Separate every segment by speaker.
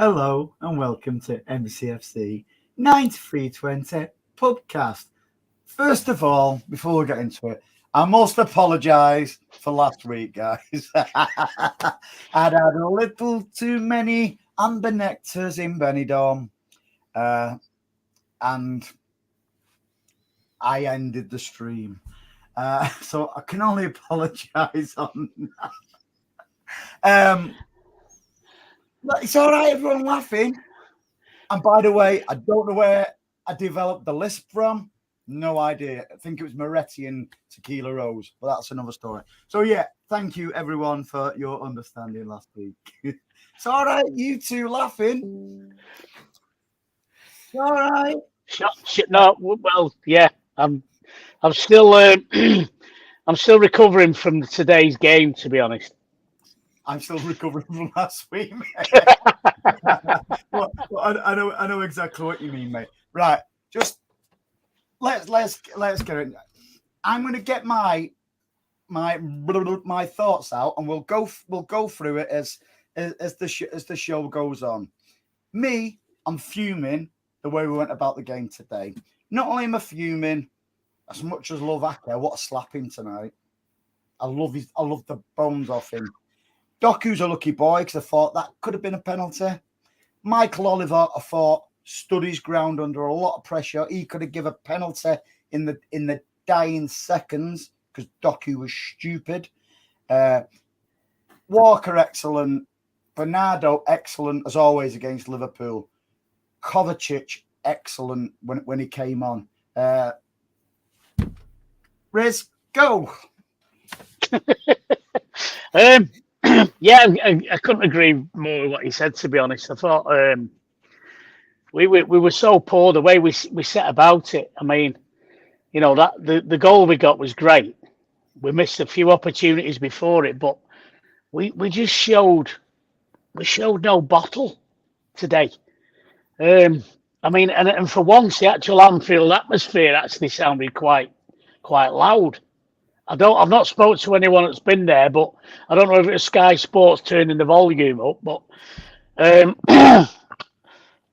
Speaker 1: Hello and welcome to MCFC 9320 PUBcast. First of all, before we get into it, I must apologise for last week, guys. I'd had a little too many amber nectars in Benidorm, and I ended the stream. So I can only apologise on that. It's all right, everyone laughing. And by the way, I don't know where I developed the lisp from. No idea. I think it was Moretti and Tequila Rose, but that's another story. So yeah, thank you everyone for your understanding last week. It's all right, you two laughing. It's all right.
Speaker 2: No, well, yeah, I'm still I'm still recovering from today's game, to be honest.
Speaker 1: I'm still recovering from last week, mate. Well, I know exactly what you mean, mate. Right, just let's get it. I'm going to get my thoughts out, and we'll go through it as the show goes on. Me, I'm fuming the way we went about the game today. Not only am I fuming, as much as love Aka, what a slapping tonight. I love the bones off him. Doku's a lucky boy because I thought that could have been a penalty. Michael Oliver, I thought, stood his ground under a lot of pressure. He could have given a penalty in the dying seconds because Doku was stupid. Walker, excellent. Bernardo, excellent, as always, against Liverpool. Kovacic, excellent when he came on. Riz, go.
Speaker 2: Yeah, I couldn't agree more with what he said, to be honest. I thought we were so poor the way we set about it. I mean, you know, that the goal we got was great. We missed a few opportunities before it, but we just showed no bottle today. I mean, and for once, the actual Anfield atmosphere actually sounded quite loud. I've not spoke to anyone that's been there, but I don't know if it's Sky Sports turning the volume up. But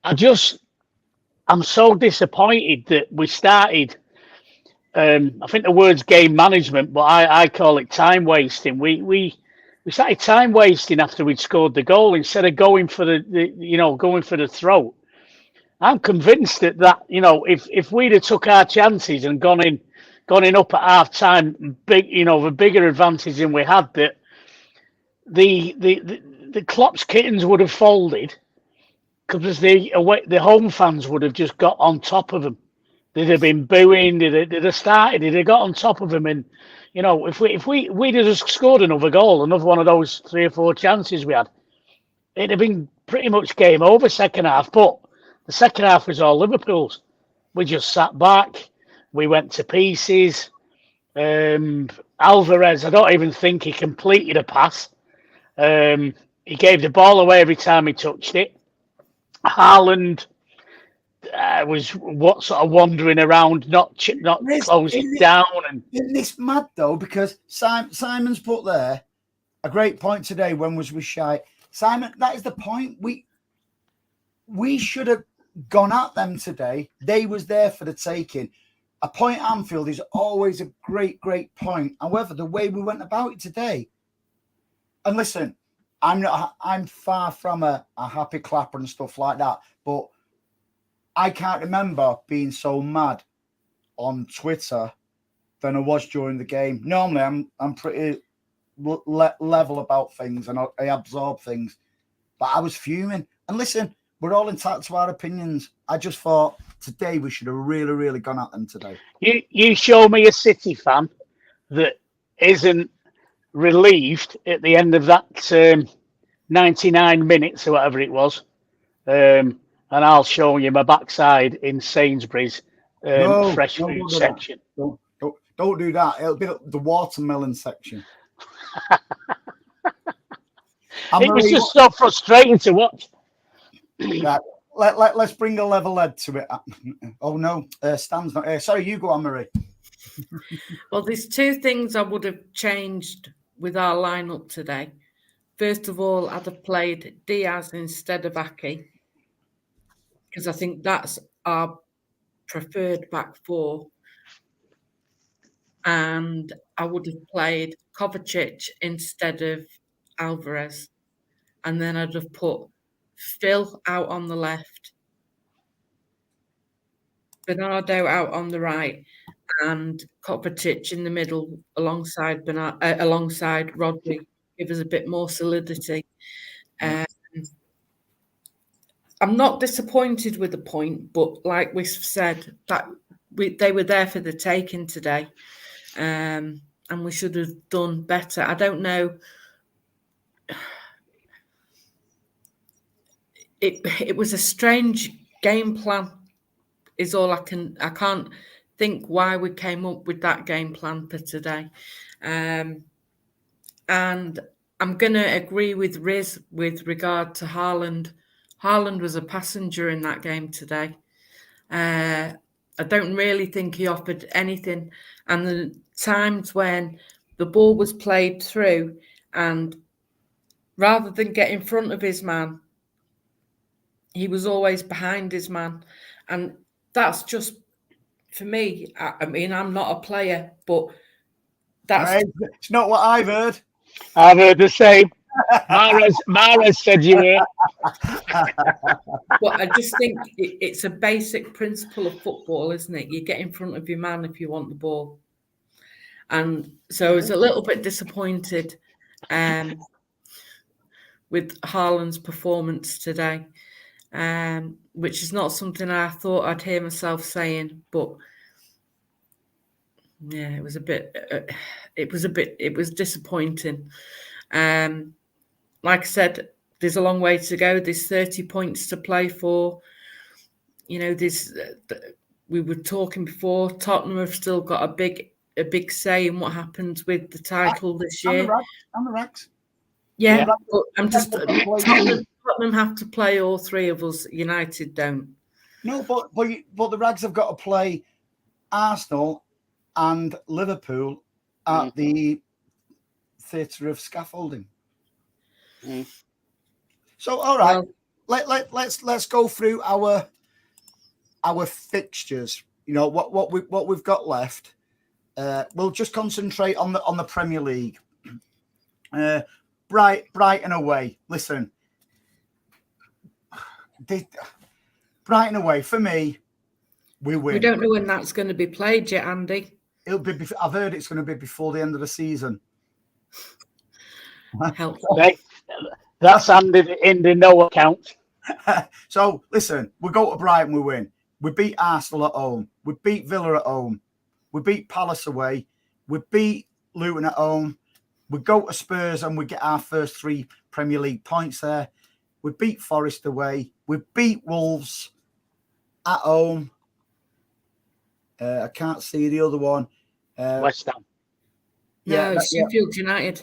Speaker 2: I'm so disappointed that we started. I think the word's game management, but I call it time wasting. We started time wasting after we'd scored the goal instead of going for the throat. I'm convinced that if we'd have took our chances and gone in up at half time, the bigger advantage than we had, that the Klopp's kittens would have folded because the home fans would have just got on top of them. They'd have been booing. They'd have started. They'd have got on top of them, and if we'd have just scored another goal, another one of those 3 or 4 chances we had, it'd have been pretty much game over second half. But the second half was all Liverpool's. We just sat back. We went to pieces. Alvarez, I don't even think he completed a pass. He gave the ball away every time he touched it. Haaland was wandering around, not closing down. And
Speaker 1: isn't this mad though? Because Simon's put there a great point today. When was we shy? Simon, that is the point. We should have gone at them today. They was there for the taking. A point at Anfield is always a great point. However, the way we went about it today, and listen, I'm far from a happy clapper and stuff like that, but I can't remember being so mad on Twitter than I was during the game. Normally, I'm pretty level about things and I absorb things, but I was fuming. And listen, we're all entitled to our opinions. I just thought today we should have really gone at them today.
Speaker 2: You show me a City fan that isn't relieved at the end of that 99 minutes or whatever it was, and I'll show you my backside in Sainsbury's fresh food section.
Speaker 1: Don't do that. It'll be the watermelon section.
Speaker 2: It was just so frustrating to watch.
Speaker 1: Right. Let's bring a level head to it. Oh no, Stan's not here. Sorry, you go on, Marie.
Speaker 3: Well, there's 2 things I would have changed with our lineup today. first of all, I'd have played Diaz instead of Aki, because I think that's our preferred back four. And I would have played Kovacic instead of Alvarez. And then I'd have put Phil out on the left, Bernardo out on the right, and Kovacic in the middle alongside Rodri, give us a bit more solidity. I'm not disappointed with the point, but like we've said, that they were there for the taking today, and we should have done better. I don't know. It was a strange game plan. Is all I can't think why we came up with that game plan for today. And I'm going to agree with Riz with regard to Haaland. Haaland was a passenger in that game today. I don't really think he offered anything. And the times when the ball was played through, and rather than get in front of his man, he was always behind his man. And that's just, for me, I mean, I'm not a player, but that's...
Speaker 1: It's not what I've heard.
Speaker 2: I've heard the same. Mahrez said you were.
Speaker 3: But I just think it's a basic principle of football, isn't it? You get in front of your man if you want the ball. And so I was a little bit disappointed with Haaland's performance today, which is not something I thought I'd hear myself saying, but yeah, it was disappointing. Like I said, there's a long way to go. There's 30 points to play for. You know, we were talking before, Tottenham have still got a big say in what happens with the title this year.
Speaker 1: On the racks.
Speaker 3: Yeah, but I'm just Tottenham have to play all three of us. United don't.
Speaker 1: No, but the Rags have got to play Arsenal and Liverpool at the theatre of scaffolding. So, all right, let's go through our fixtures. You know what we've got left. We'll just concentrate on the Premier League. Brighton away. Listen, Brighton away for me. We win.
Speaker 3: We don't know when that's going to be played yet, Andy.
Speaker 1: It'll be. I've heard it's going to be before the end of the season.
Speaker 2: That's in the no account.
Speaker 1: So listen, we go to Brighton, we win. We beat Arsenal at home. We beat Villa at home. We beat Palace away. We beat Luton at home. We go to Spurs and we get our first 3 Premier League points there. We beat Forest away. We beat Wolves at home. I can't see the other one.
Speaker 2: West Ham.
Speaker 3: No, Sheffield United.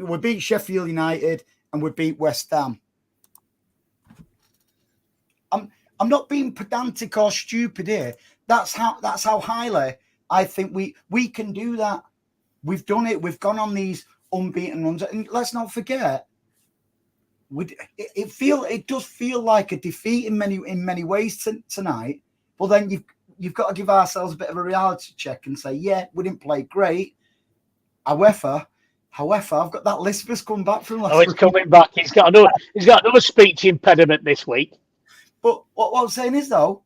Speaker 1: We beat Sheffield United and we beat West Ham. I'm not being pedantic or stupid here. That's how highly I think we can do that. We've done it. We've gone on these unbeaten runs, and let's not forget, it does feel like a defeat in many ways tonight. But then you've got to give ourselves a bit of a reality check and say, yeah, we didn't play great. However, I've got that Lisbeth come back from last week.
Speaker 2: He's coming back. He's got another speech impediment this week.
Speaker 1: But what I'm saying is, though,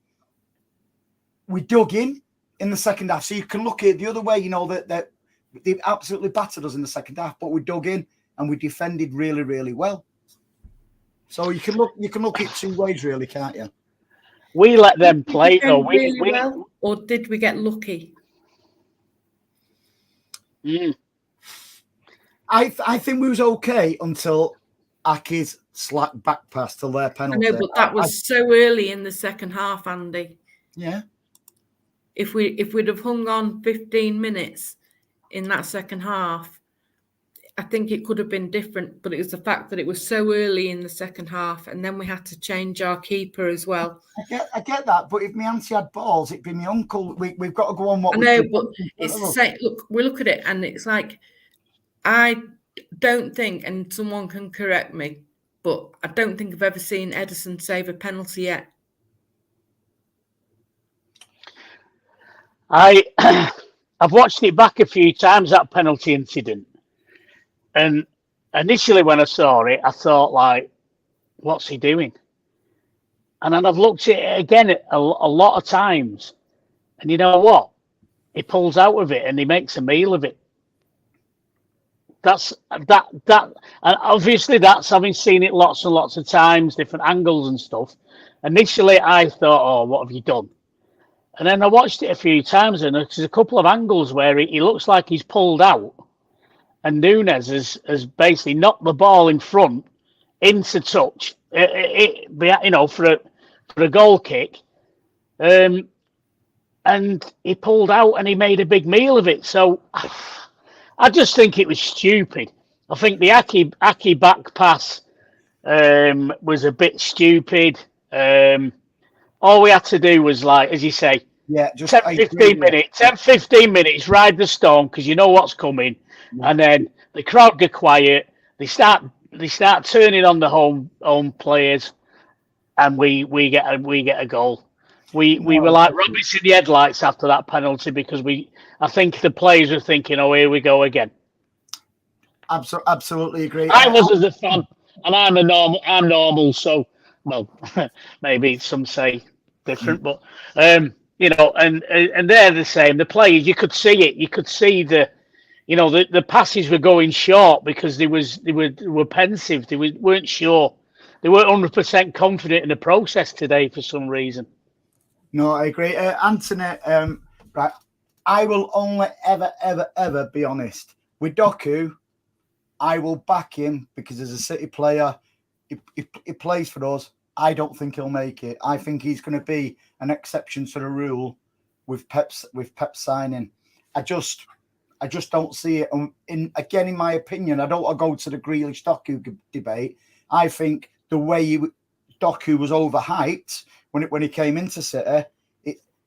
Speaker 1: we dug in the second half. So you can look at it the other way, you know, that they absolutely battered us in the second half, but we dug in and we defended really, really well. So you can look at it 2 ways, really, can't you?
Speaker 2: We let them play, though.
Speaker 3: Well, or did we get lucky?
Speaker 1: I think we was okay until Aki's slack back pass to their penalty.
Speaker 3: I know, but that was so early in the second half, Andy.
Speaker 1: Yeah.
Speaker 3: If we'd have hung on 15 minutes in that second half, I think it could have been different. But it was the fact that it was so early in the second half, and then we had to change our keeper as well.
Speaker 1: I get that, but if my auntie had balls, it'd be my uncle. We've got to go on what.
Speaker 3: I know, but it's the same. Look, we look at it, and it's like I don't think, and someone can correct me, but I don't think I've ever seen Ederson save a penalty yet.
Speaker 2: I've watched it back a few times, that penalty incident, and initially when I saw it, I thought, like, what's he doing? And then I've looked at it again a lot of times, and you know what? He pulls out of it and he makes a meal of it. That, and obviously that's having seen it lots and lots of times, different angles and stuff. Initially, I thought, oh, what have you done? And then I watched it a few times, and there's a couple of angles where he looks like he's pulled out, and Nunes has basically knocked the ball in front into touch, for a goal kick, and he pulled out and he made a big meal of it. So I just think it was stupid. I think the Aki back pass was a bit stupid. All we had to do was, like, as you say,
Speaker 1: just
Speaker 2: 10-15 minutes, ride the storm, because you know what's coming, and then the crowd get quiet. They start turning on the home players, and we get a goal. We were like rabbits in the headlights after that penalty, because I think the players were thinking, oh, here we go again.
Speaker 1: Absolutely agree.
Speaker 2: I was as a fan, and I'm normal, so, well, maybe some say different, but and they're the same. The players, you could see it. You could see the passes were going short because they were pensive. They weren't sure. They weren't 100% confident in the process today for some reason.
Speaker 1: No, I agree, Anthony. Right, I will only ever be honest with Doku. I will back him because as a City player, he plays for us. I don't think he'll make it. I think he's going to be an exception to the rule with Pep's signing. I just don't see it. In my opinion, I don't want to go to the Grealish Doku debate. I think the way Doku was overhyped when he came into City,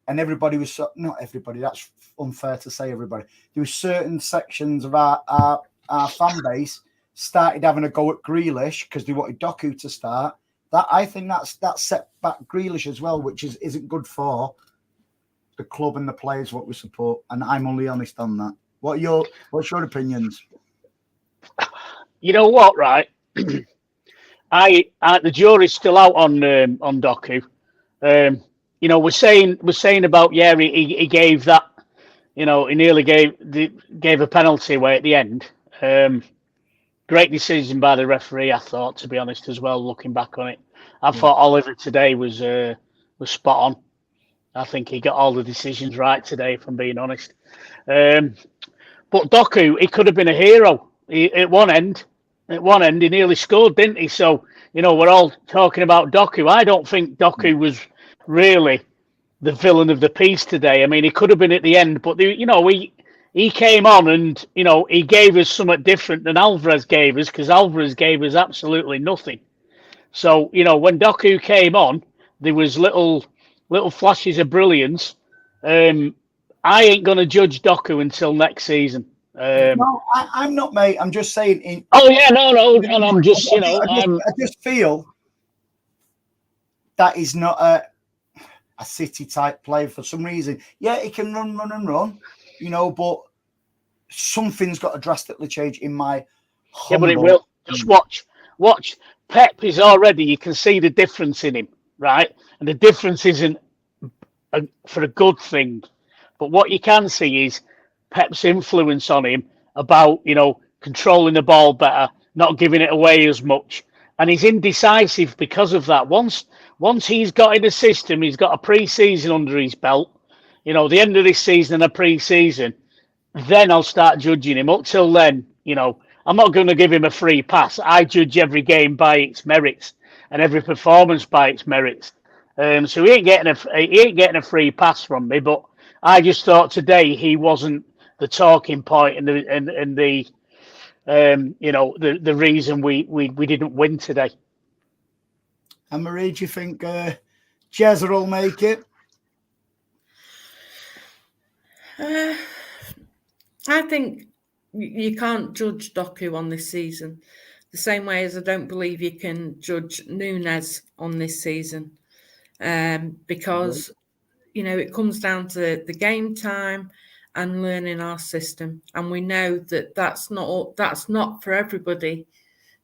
Speaker 1: and everybody was not everybody. That's unfair to say everybody. There were certain sections of our fan base started having a go at Grealish because they wanted Doku to start. That I think that set back Grealish as well, which isn't good for the club and the players what we support. And I'm only honest on that. What's your opinions?
Speaker 3: You know what, right? The jury's still out on Doku. We're saying about he gave that. He nearly gave a penalty away at the end. Great decision by the referee, I thought, to be honest, as well. Looking back on it, I thought Oliver today was spot on. I think he got all the decisions right today, if I'm being honest. But Doku, he could have been a hero. At one end, he nearly scored, didn't he? So we're all talking about Doku. I don't think Doku was really the villain of the piece today. I mean, he could have been at the end, but he came on and he gave us something different than Alvarez gave us, because Alvarez gave us absolutely nothing. So when Doku came on, there was little flashes of brilliance. I ain't going to judge Doku until next season.
Speaker 1: No, I'm not, mate. I'm just saying.
Speaker 2: No, and I'm just I
Speaker 1: just feel that he's not a City type player for some reason. Yeah, he can run, but something's got to drastically change in my humble.
Speaker 2: Yeah, but it will. Just watch. Pep is already, you can see the difference in him, right? And the difference isn't for a good thing. But what you can see is Pep's influence on him about, controlling the ball better, not giving it away as much. And he's indecisive because of that. Once he's got in the system, he's got a pre-season under his belt, the end of this season and a pre-season, then I'll start judging him. Up till then, I'm not going to give him a free pass. I judge every game by its merits and every performance by its merits. So he ain't getting a free pass from me. But I just thought today he wasn't the talking point and the reason we didn't win today.
Speaker 1: And Marie, do you think Jezza will make it?
Speaker 3: I think you can't judge Doku on this season the same way as I don't believe you can judge Nunes on this season, because it comes down to the game time and learning our system, and we know that that's not for everybody.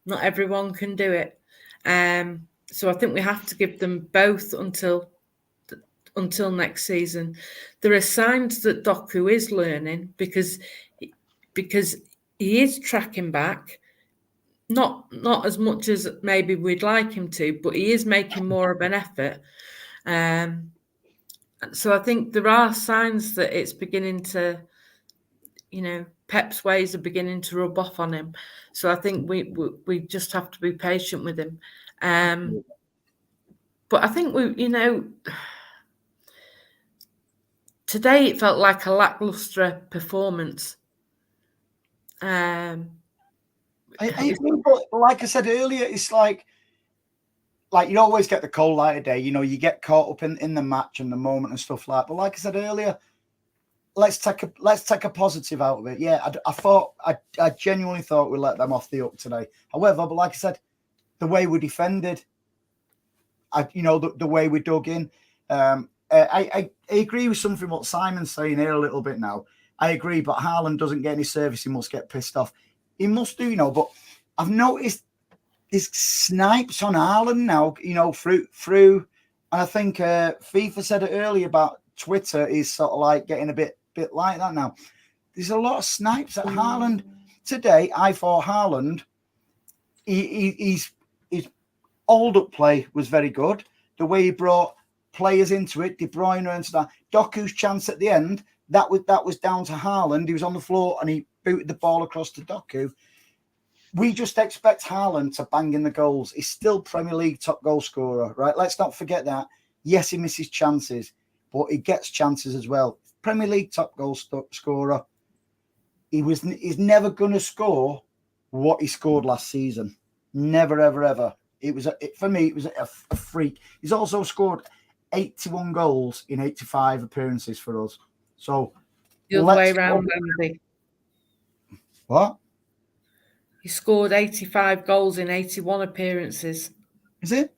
Speaker 3: Not everyone can do it, so I think we have to give them both until next season. There are signs that Doku is learning because he is tracking back, not as much as maybe we'd like him to, but he is making more of an effort. So I think there are signs that it's beginning to, Pep's ways are beginning to rub off on him. So I think we just have to be patient with him. But I think today it felt like a lackluster performance.
Speaker 1: I think, but like I said earlier, it's like you always get the cold light of day. You get caught up in the match and the moment and stuff like that. But like I said earlier, let's take a positive out of it. Yeah, I genuinely thought we let them off the hook today. However, but like I said, the way we defended, the way we dug in. I agree with something what Simon's saying here a little bit now. I agree, but Haaland doesn't get any service. He must get pissed off. He must do, but I've noticed there's snipes on Haaland now, through. And I think FIFA said it earlier about Twitter is sort of like getting a bit like that now. There's a lot of snipes at Haaland. Today, I thought Haaland, his hold-up play was very good. The way he brought players into it, De Bruyne and stuff. Doku's chance at the end, that was down to Haaland. He was on the floor and he booted the ball across to Doku. We just expect Haaland to bang in the goals. He's still Premier League top goal scorer, right? Let's not forget that. Yes, he misses chances, but he gets chances as well. Premier League top goal scorer. He's never going to score what he scored last season. Never, ever, ever. For me, it was a freak. He's also scored 81 goals in 85 appearances for us. So
Speaker 3: the other way around, Andy.
Speaker 1: What?
Speaker 3: He scored 85 goals in 81 appearances.
Speaker 1: Is it?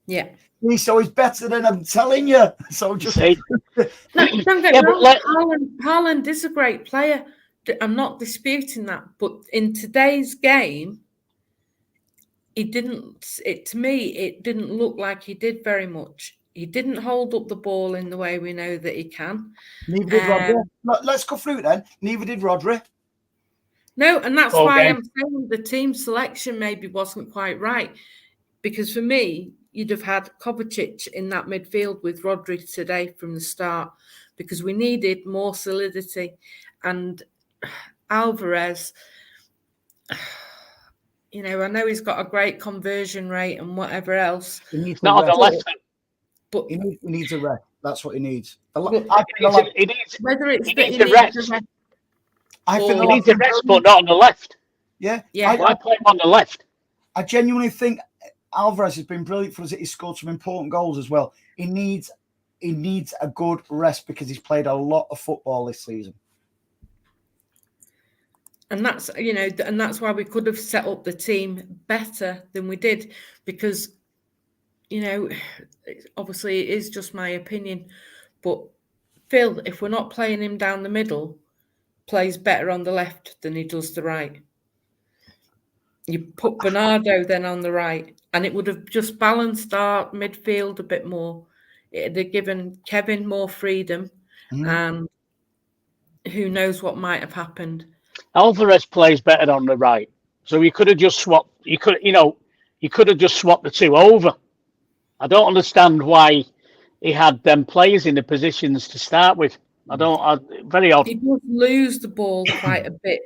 Speaker 3: Yeah.
Speaker 1: So he's better than I'm telling you. So just
Speaker 3: don't get me wrong. Haaland is a great player. I'm not disputing that, but in today's game, to me, it didn't look like he did very much. He didn't hold up the ball in the way we know that he can.
Speaker 1: Neither did Rodri. Let's go through it then. Neither did Rodri.
Speaker 3: No, and that's why I'm saying the team selection maybe wasn't quite right. Because for me, you'd have had Kovacic in that midfield with Rodri today from the start, because we needed more solidity. And Alvarez, I know he's got a great conversion rate and whatever else.
Speaker 2: He's not on the left.
Speaker 1: But he needs a rest. That's what he needs.
Speaker 2: He needs a rest.
Speaker 1: He
Speaker 2: needs a rest, but not on the left.
Speaker 1: Yeah.
Speaker 2: Why play him on the left?
Speaker 1: I genuinely think Alvarez has been brilliant for us. He's scored some important goals as well. He needs a good rest because he's played a lot of football this season.
Speaker 3: And that's and that's why we could have set up the team better than we did, because obviously it is just my opinion, but Phil, if we're not playing him down the middle, plays better on the left than he does the right. You put Bernardo then on the right, and it would have just balanced our midfield a bit more. It had given Kevin more freedom, and who knows what might have happened.
Speaker 2: Alvarez plays better on the right, so you could have just swapped. You could have just swapped the two over. I don't understand why he had them players in the positions to start with. Very odd.
Speaker 3: He does lose the ball quite a bit.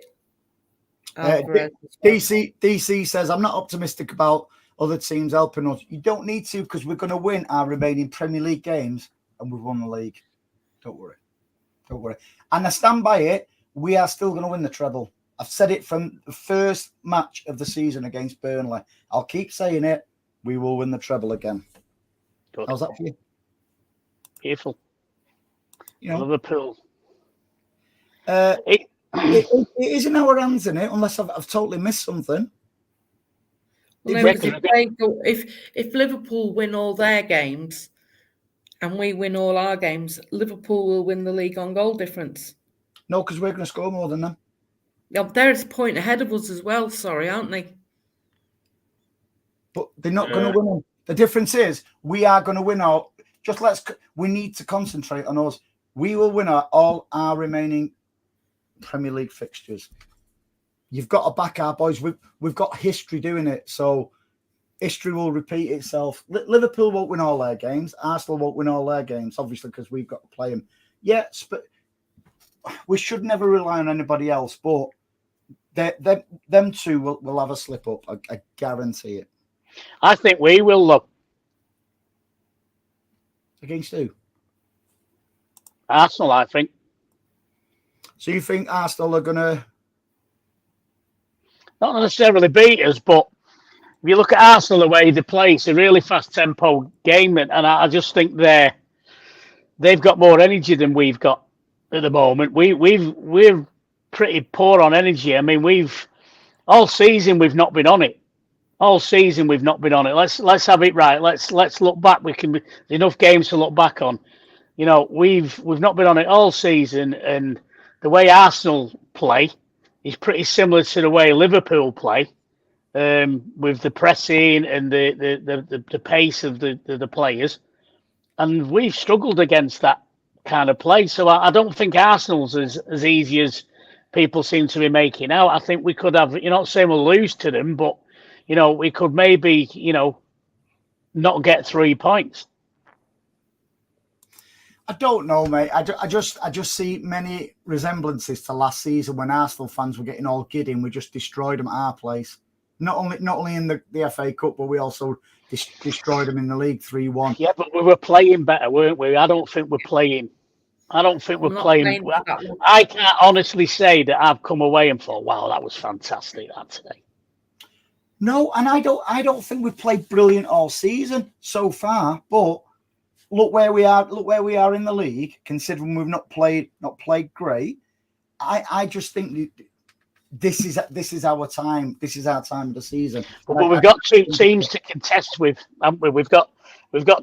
Speaker 1: DC says, I'm not optimistic about other teams helping us. You don't need to, because we're going to win our remaining Premier League games and we've won the league. Don't worry. And I stand by it. We are still going to win the treble. I've said it from the first match of the season against Burnley. I'll keep saying it. We will win the treble again.
Speaker 2: Good.
Speaker 1: How's that for you?
Speaker 2: Beautiful. Liverpool.
Speaker 1: it is in our hands, isn't it? Unless I've totally missed something.
Speaker 3: Well, no, if Liverpool win all their games and we win all our games, Liverpool will win the league on goal difference.
Speaker 1: No, because we're going to score more than them.
Speaker 3: Yeah, they're a point ahead of us as well, sorry, aren't they?
Speaker 1: But they're not going to win them. The difference is we are going to win our... we need to concentrate on us. We will win all our remaining Premier League fixtures. You've got to back our boys. We've got history doing it, so history will repeat itself. Liverpool won't win all their games. Arsenal won't win all their games, obviously, because we've got to play them. Yes, but we should never rely on anybody else. But them two will have a slip up. I guarantee it.
Speaker 2: I think we will look.
Speaker 1: Against who?
Speaker 2: Arsenal, I think.
Speaker 1: So you think Arsenal are going to...
Speaker 2: Not necessarily beat us, but if you look at Arsenal, the way they play, it's a really fast tempo game, and I just think they've got more energy than we've got at the moment. We're pretty poor on energy. I mean, all season we've not been on it. All season we've not been on it. Let's have it right. Let's look back. There's enough games to look back on. You know, we've not been on it all season, and the way Arsenal play is pretty similar to the way Liverpool play, with the pressing and the pace of the players, and we've struggled against that kind of play. So I don't think Arsenal's as easy as people seem to be making out. I think we could have, not saying we'll lose to them, but we could maybe not get 3 points.
Speaker 1: I don't know, mate. I just see many resemblances to last season when Arsenal fans were getting all giddy and we just destroyed them at our place. Not only in the FA Cup, but we also destroyed them in the league 3-1.
Speaker 2: Yeah, but we were playing better, weren't we? I don't think we're playing. I can't honestly say that I've come away and thought, wow, that was fantastic that today.
Speaker 1: No, and I don't think we've played brilliant all season so far, but look where we are in the league, considering we've not played great. I just think this is our time. This is our time of the season.
Speaker 2: But we've got two teams to contest with, haven't we? We've got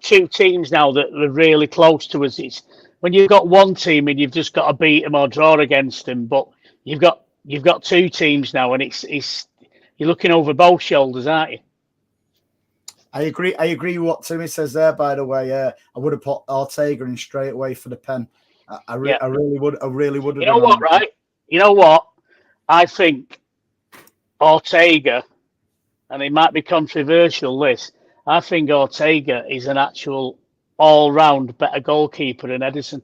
Speaker 2: two teams now that are really close to us. It's when you've got one team and you've just got to beat them or draw against them, but you've got two teams now, and it's you're looking over both shoulders, aren't you?
Speaker 1: I agree with what Timmy says there, by the way. I would have put Ortega in straight away for the pen. I really would have.
Speaker 2: You know what, right? You know what? I think Ortega, and it might be controversial, I think Ortega is an actual all-round better goalkeeper than Edison.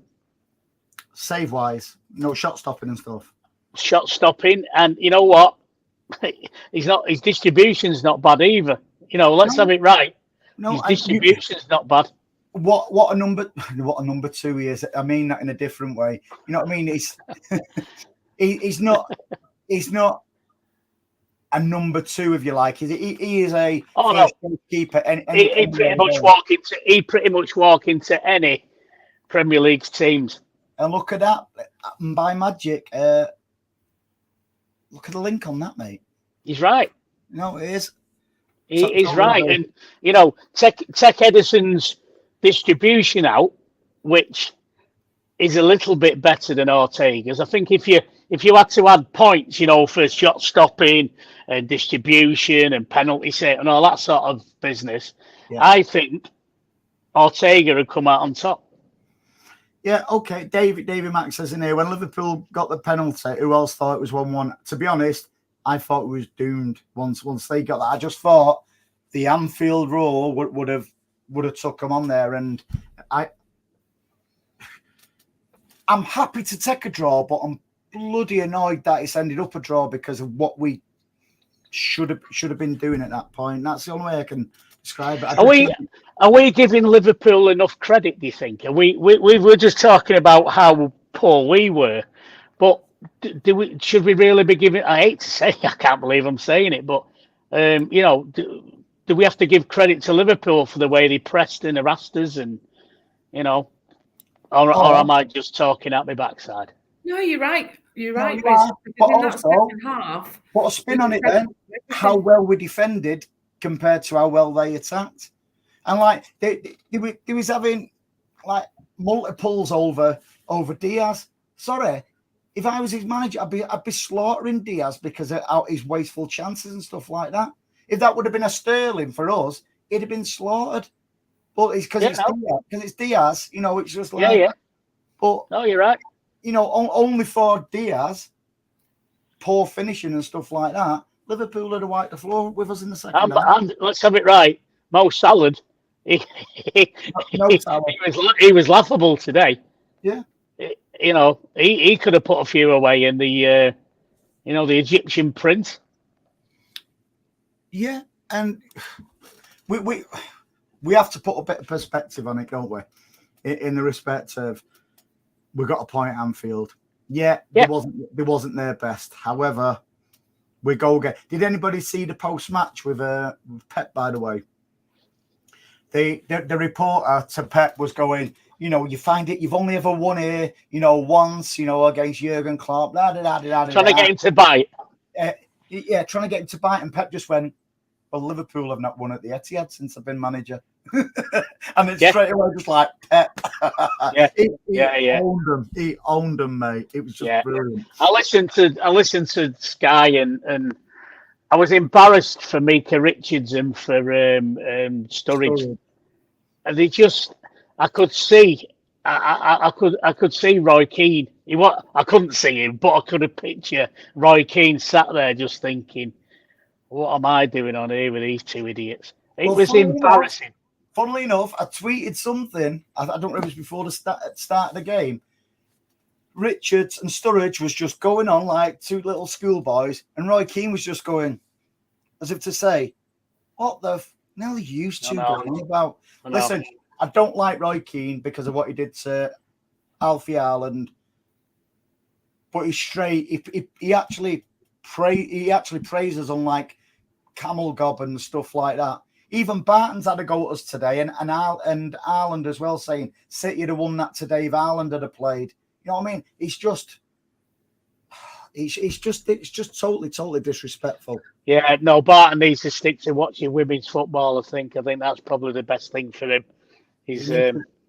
Speaker 1: Save-wise, shot stopping and stuff.
Speaker 2: Shot stopping, and you know what? His distribution's not bad either. Let's have it right.
Speaker 1: No,
Speaker 2: his distribution's not bad.
Speaker 1: What a number two he is. I mean that in a different way. You know what I mean? He's not a number two, if you like. He is a keeper.
Speaker 2: He pretty much walk into any Premier League teams.
Speaker 1: And look at that, by magic. Look at the link on that, mate.
Speaker 2: He's right.
Speaker 1: No, it is.
Speaker 2: He's right. And, take Edison's distribution out, which is a little bit better than Ortega's. I think if you had to add points, for shot stopping and distribution and penalty set and all that sort of business, I think Ortega would come out on top.
Speaker 1: Yeah, okay. David Mack says in here, when Liverpool got the penalty, who else thought it was 1-1? To be honest, I thought it was doomed once they got that. I just thought the Anfield rule would have took them on there, and I'm happy to take a draw, but I'm bloody annoyed that it's ended up a draw because of what we should have been doing at that point. That's the only way I can describe it. Are
Speaker 2: we giving Liverpool enough credit, do you think? We were just talking about how poor we were, but should we really be giving? I hate to say, I can't believe I'm saying it, but do we have to give credit to Liverpool for the way they pressed and harassed us, and or am I just talking out my backside?
Speaker 3: No, you're right. You're right,
Speaker 1: No, you
Speaker 3: Riz,
Speaker 1: are.
Speaker 3: because
Speaker 1: But
Speaker 3: in that
Speaker 1: also,
Speaker 3: second half,
Speaker 1: put a spin on it then. How well we defended compared to how well they attacked. And like they was having like multiples over Diaz. Sorry, if I was his manager, I'd be slaughtering Diaz because of his wasteful chances and stuff like that. If that would have been a Sterling for us, it'd have been slaughtered. But it's because it's Diaz, you know, it's just like But
Speaker 2: no, you're right.
Speaker 1: You know, only for Diaz, poor finishing and stuff like that. Liverpool had to wipe the floor with us in the second half.
Speaker 2: And let's have it right. Mo Salah, he was laughable today.
Speaker 1: Yeah.
Speaker 2: You know, he could have put a few away in the the Egyptian print.
Speaker 1: Yeah, and we have to put a bit of perspective on it, don't we? In the respect of we got a point at Anfield. Yeah. There wasn't their best. However, we go again. Did anybody see the post match with Pep? By the way, the reporter to Pep was going, you know, you find it. You've only ever won here, you know, once, you know, against Jurgen Klopp. Trying
Speaker 2: to get him to bite.
Speaker 1: Trying to get him to bite, and Pep just went, well, Liverpool have not won at the Etihad since I've been manager. And it's straight away just like Pep. He owned them, mate. It was just brilliant.
Speaker 2: I listened to Sky and I was embarrassed for Mika Richards and for Sturridge. And they just, I could see Roy Keane. I couldn't see him, but I could have pictured Roy Keane sat there just thinking, what am I doing on here with these two idiots? It was embarrassing.
Speaker 1: Funnily enough, I tweeted something. I don't know if it was before the start of the game. Richards and Sturridge was just going on like two little schoolboys, and Roy Keane was just going, as if to say, "What the hell are you two going about?" Listen, I don't like Roy Keane because of what he did to Alfie Haaland, but he's straight. He actually praises on like camel gob and stuff like that. Even Barton's had a go at us today, and Haaland as well, saying City would have won that today if Haaland had played. You know what I mean? It's just totally disrespectful.
Speaker 2: Yeah, no, Barton needs to stick to watching women's football. I think that's probably the best thing for him. He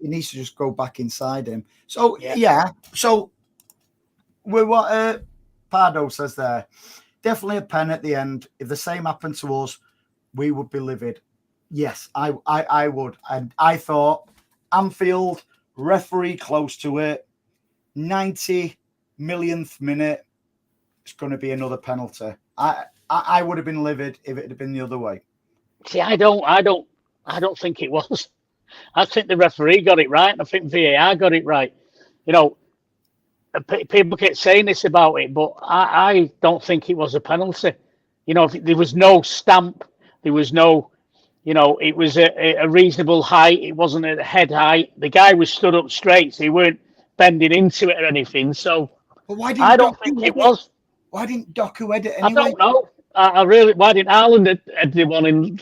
Speaker 1: needs to just go back inside him. So so with what Pardo says there, definitely a pen at the end. If the same happened to us, we would be livid. Yes, I would. And I thought Anfield, referee close to it, 90 millionth minute, it's going to be another penalty. I would have been livid if it had been the other way.
Speaker 2: See, I don't think it was. I think the referee got it right, and I think VAR got it right. You know, people keep saying this about it, but I don't think it was a penalty. You know, there was no stamp, there was no, you know, it was a reasonable height. It wasn't a head height. The guy was stood up straight, so he weren't bending into it or anything. So I don't think it was.
Speaker 1: Why didn't Doku edit anyway?
Speaker 2: I don't know. I really. Why didn't Haaland edit the one in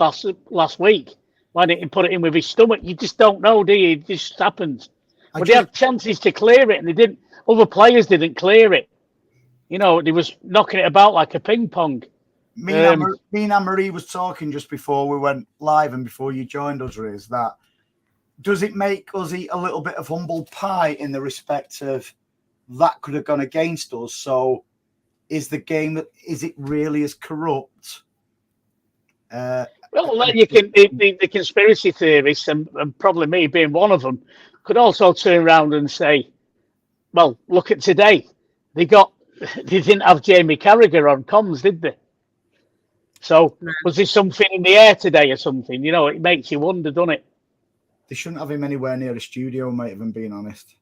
Speaker 2: last week? Why didn't he put it in with his stomach? You just don't know, do you? It just happens. But they had chances to clear it, and they didn't. Other players didn't clear it. You know, they was knocking it about like a ping pong.
Speaker 1: Me and Anne-Marie was talking just before we went live and before you joined us, Riz, that does it make us eat a little bit of humble pie in the respect of that could have gone against us? So is it really as corrupt?
Speaker 2: Well, you can the conspiracy theorists, and probably me being one of them, could also turn around and say, well, look at today. They didn't have Jamie Carragher on comms, did they? So was there something in the air today or something? You know, it makes you wonder, doesn't it?
Speaker 1: They shouldn't have him anywhere near the studio, mate, if I'm being honest.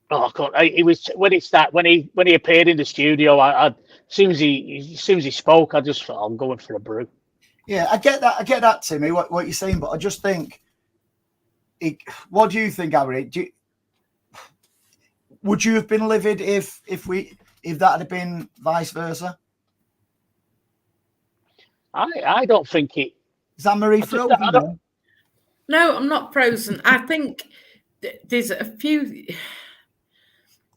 Speaker 2: Oh God! It was when he appeared in the studio. As soon as he spoke, I just thought I'm going for a brew.
Speaker 1: Yeah, I get that, Timmy. What you're saying, but I just think, what do you think, Harry? Would you have been livid if that had been vice versa?
Speaker 2: I don't think it.
Speaker 1: Is Anne-Marie frozen?
Speaker 3: No, I'm not frozen. I think there's a few.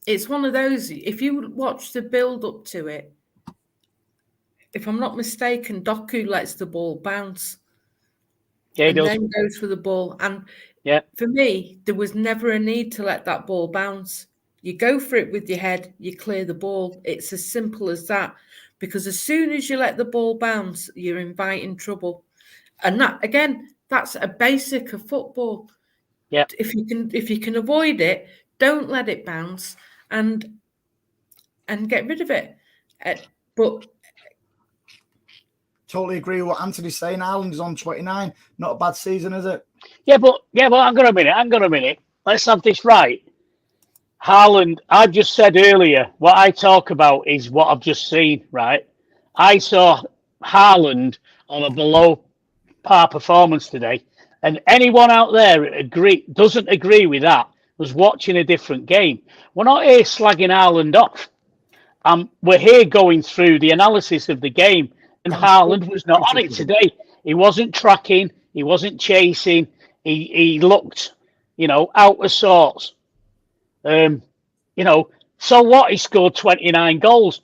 Speaker 3: it's one of those. If you watch the build up to it, if I'm not mistaken, Doku lets the ball bounce.
Speaker 2: Yeah, he
Speaker 3: and
Speaker 2: does.
Speaker 3: then goes for the ball. And
Speaker 2: Yeah.
Speaker 3: for me, there was never a need to let that ball bounce. You go for it with your head, you clear the ball. It's as simple as that. Because as soon as you let the ball bounce, you're inviting trouble. And that, again, that's a basic of football.
Speaker 2: Yeah.
Speaker 3: If you can avoid it, don't let it bounce and get rid of it. But
Speaker 1: Totally agree with what Anthony's saying. Haaland is on 29. Not a bad season, is it?
Speaker 2: Yeah, but hang on a minute. Let's have this right. Haaland, I just said earlier, what I talk about is what I've just seen, right? I saw Haaland on a below par performance today, and anyone out there doesn't agree with that was watching a different game. We're not here slagging Haaland off. We're here going through the analysis of the game, and Haaland was not on it today. He wasn't tracking. He wasn't chasing. He looked, out of sorts. So what? He scored 29 goals.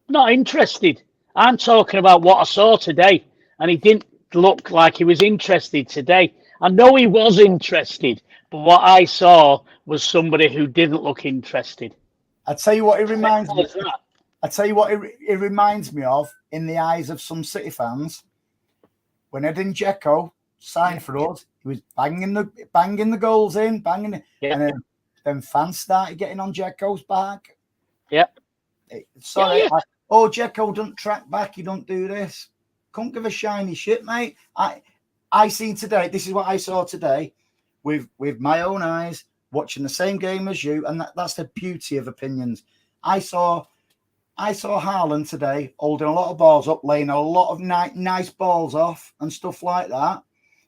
Speaker 2: Not interested. I'm talking about what I saw today, and he didn't look like he was interested today. I know he was interested, but what I saw was somebody who didn't look interested.
Speaker 1: I'll tell you what it reminds me. I'll tell you what it reminds me of in the eyes of some City fans. When Edin Dzeko signed for us, he was banging the goals in, and then fans started getting on Dzeko's back.
Speaker 2: Yeah.
Speaker 1: Sorry, Dzeko don't track back. He don't do this. Can't give a shiny shit, mate. I seen today. This is what I saw today, with my own eyes, watching the same game as you, and that's the beauty of opinions. I saw Haaland today holding a lot of balls up, laying a lot of nice balls off and stuff like that.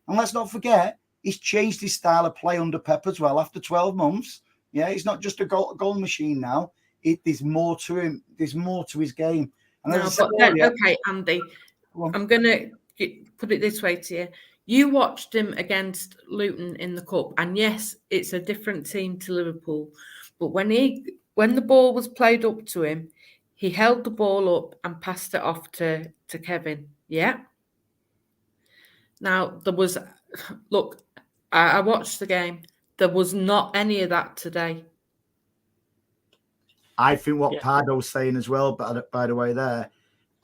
Speaker 1: And let's not forget, he's changed his style of play under Pep as well after 12 months. Yeah, he's not just a goal machine now. There's more to him. There's more to his game. And
Speaker 3: okay, Andy, I'm going to put it this way to you. You watched him against Luton in the Cup. And yes, it's a different team to Liverpool. But when the ball was played up to him, he held the ball up and passed it off to Kevin. Yeah. Now, I watched the game. There was not any of that today.
Speaker 1: I think what Pardo's saying as well, by the way there,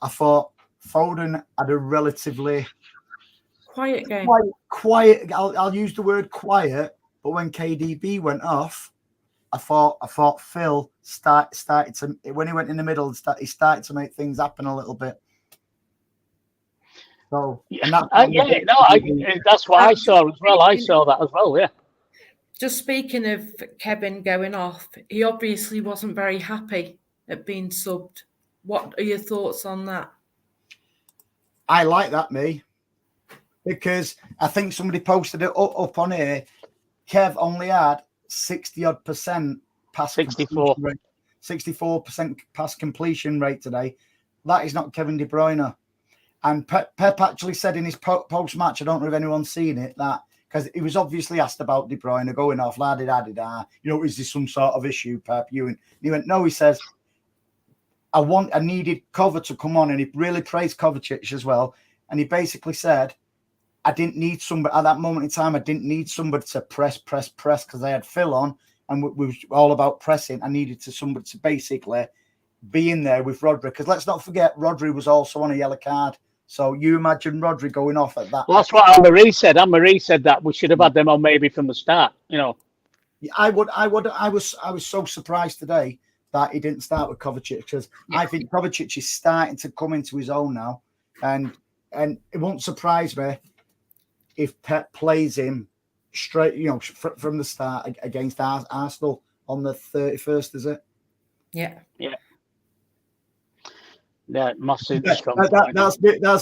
Speaker 1: I thought Foden had a relatively
Speaker 3: quiet game.
Speaker 1: Quiet. I'll use the word quiet, but when KDB went off, I thought Phil started to, when he went in the middle, he started to make things happen a little bit. So
Speaker 2: that's what I saw as well. I saw that as well. Yeah.
Speaker 3: Just speaking of Kevin going off, he obviously wasn't very happy at being subbed. What are your thoughts on that?
Speaker 1: I like that, because I think somebody posted it up on here. Kev only had 60-odd% pass 64% pass completion rate today. That is not Kevin De Bruyne. And Pep actually said in his post-match, I don't know if anyone's seen it, that because he was obviously asked about De Bruyne going off, la-di-da-di-da. Is this some sort of issue, Pep? And he went, no, he says, I needed Cover to come on, and he really praised Kovacic as well. And he basically said, I didn't need somebody at that moment in time. I didn't need somebody to press because I had Phil on, and we were all about pressing. I needed somebody to basically be in there with Rodri, because let's not forget Rodri was also on a yellow card. So you imagine Rodri going off at that.
Speaker 2: Well, that's what Anne-Marie said. Anne-Marie said that we should have had them on maybe from the start.
Speaker 1: I was so surprised today that he didn't start with Kovacic, because I think Kovacic is starting to come into his own now, and it won't surprise me if Pep plays him straight, from the start against Arsenal on the 31st, is it?
Speaker 3: Yeah.
Speaker 2: Yeah. Yeah, massive.
Speaker 1: That's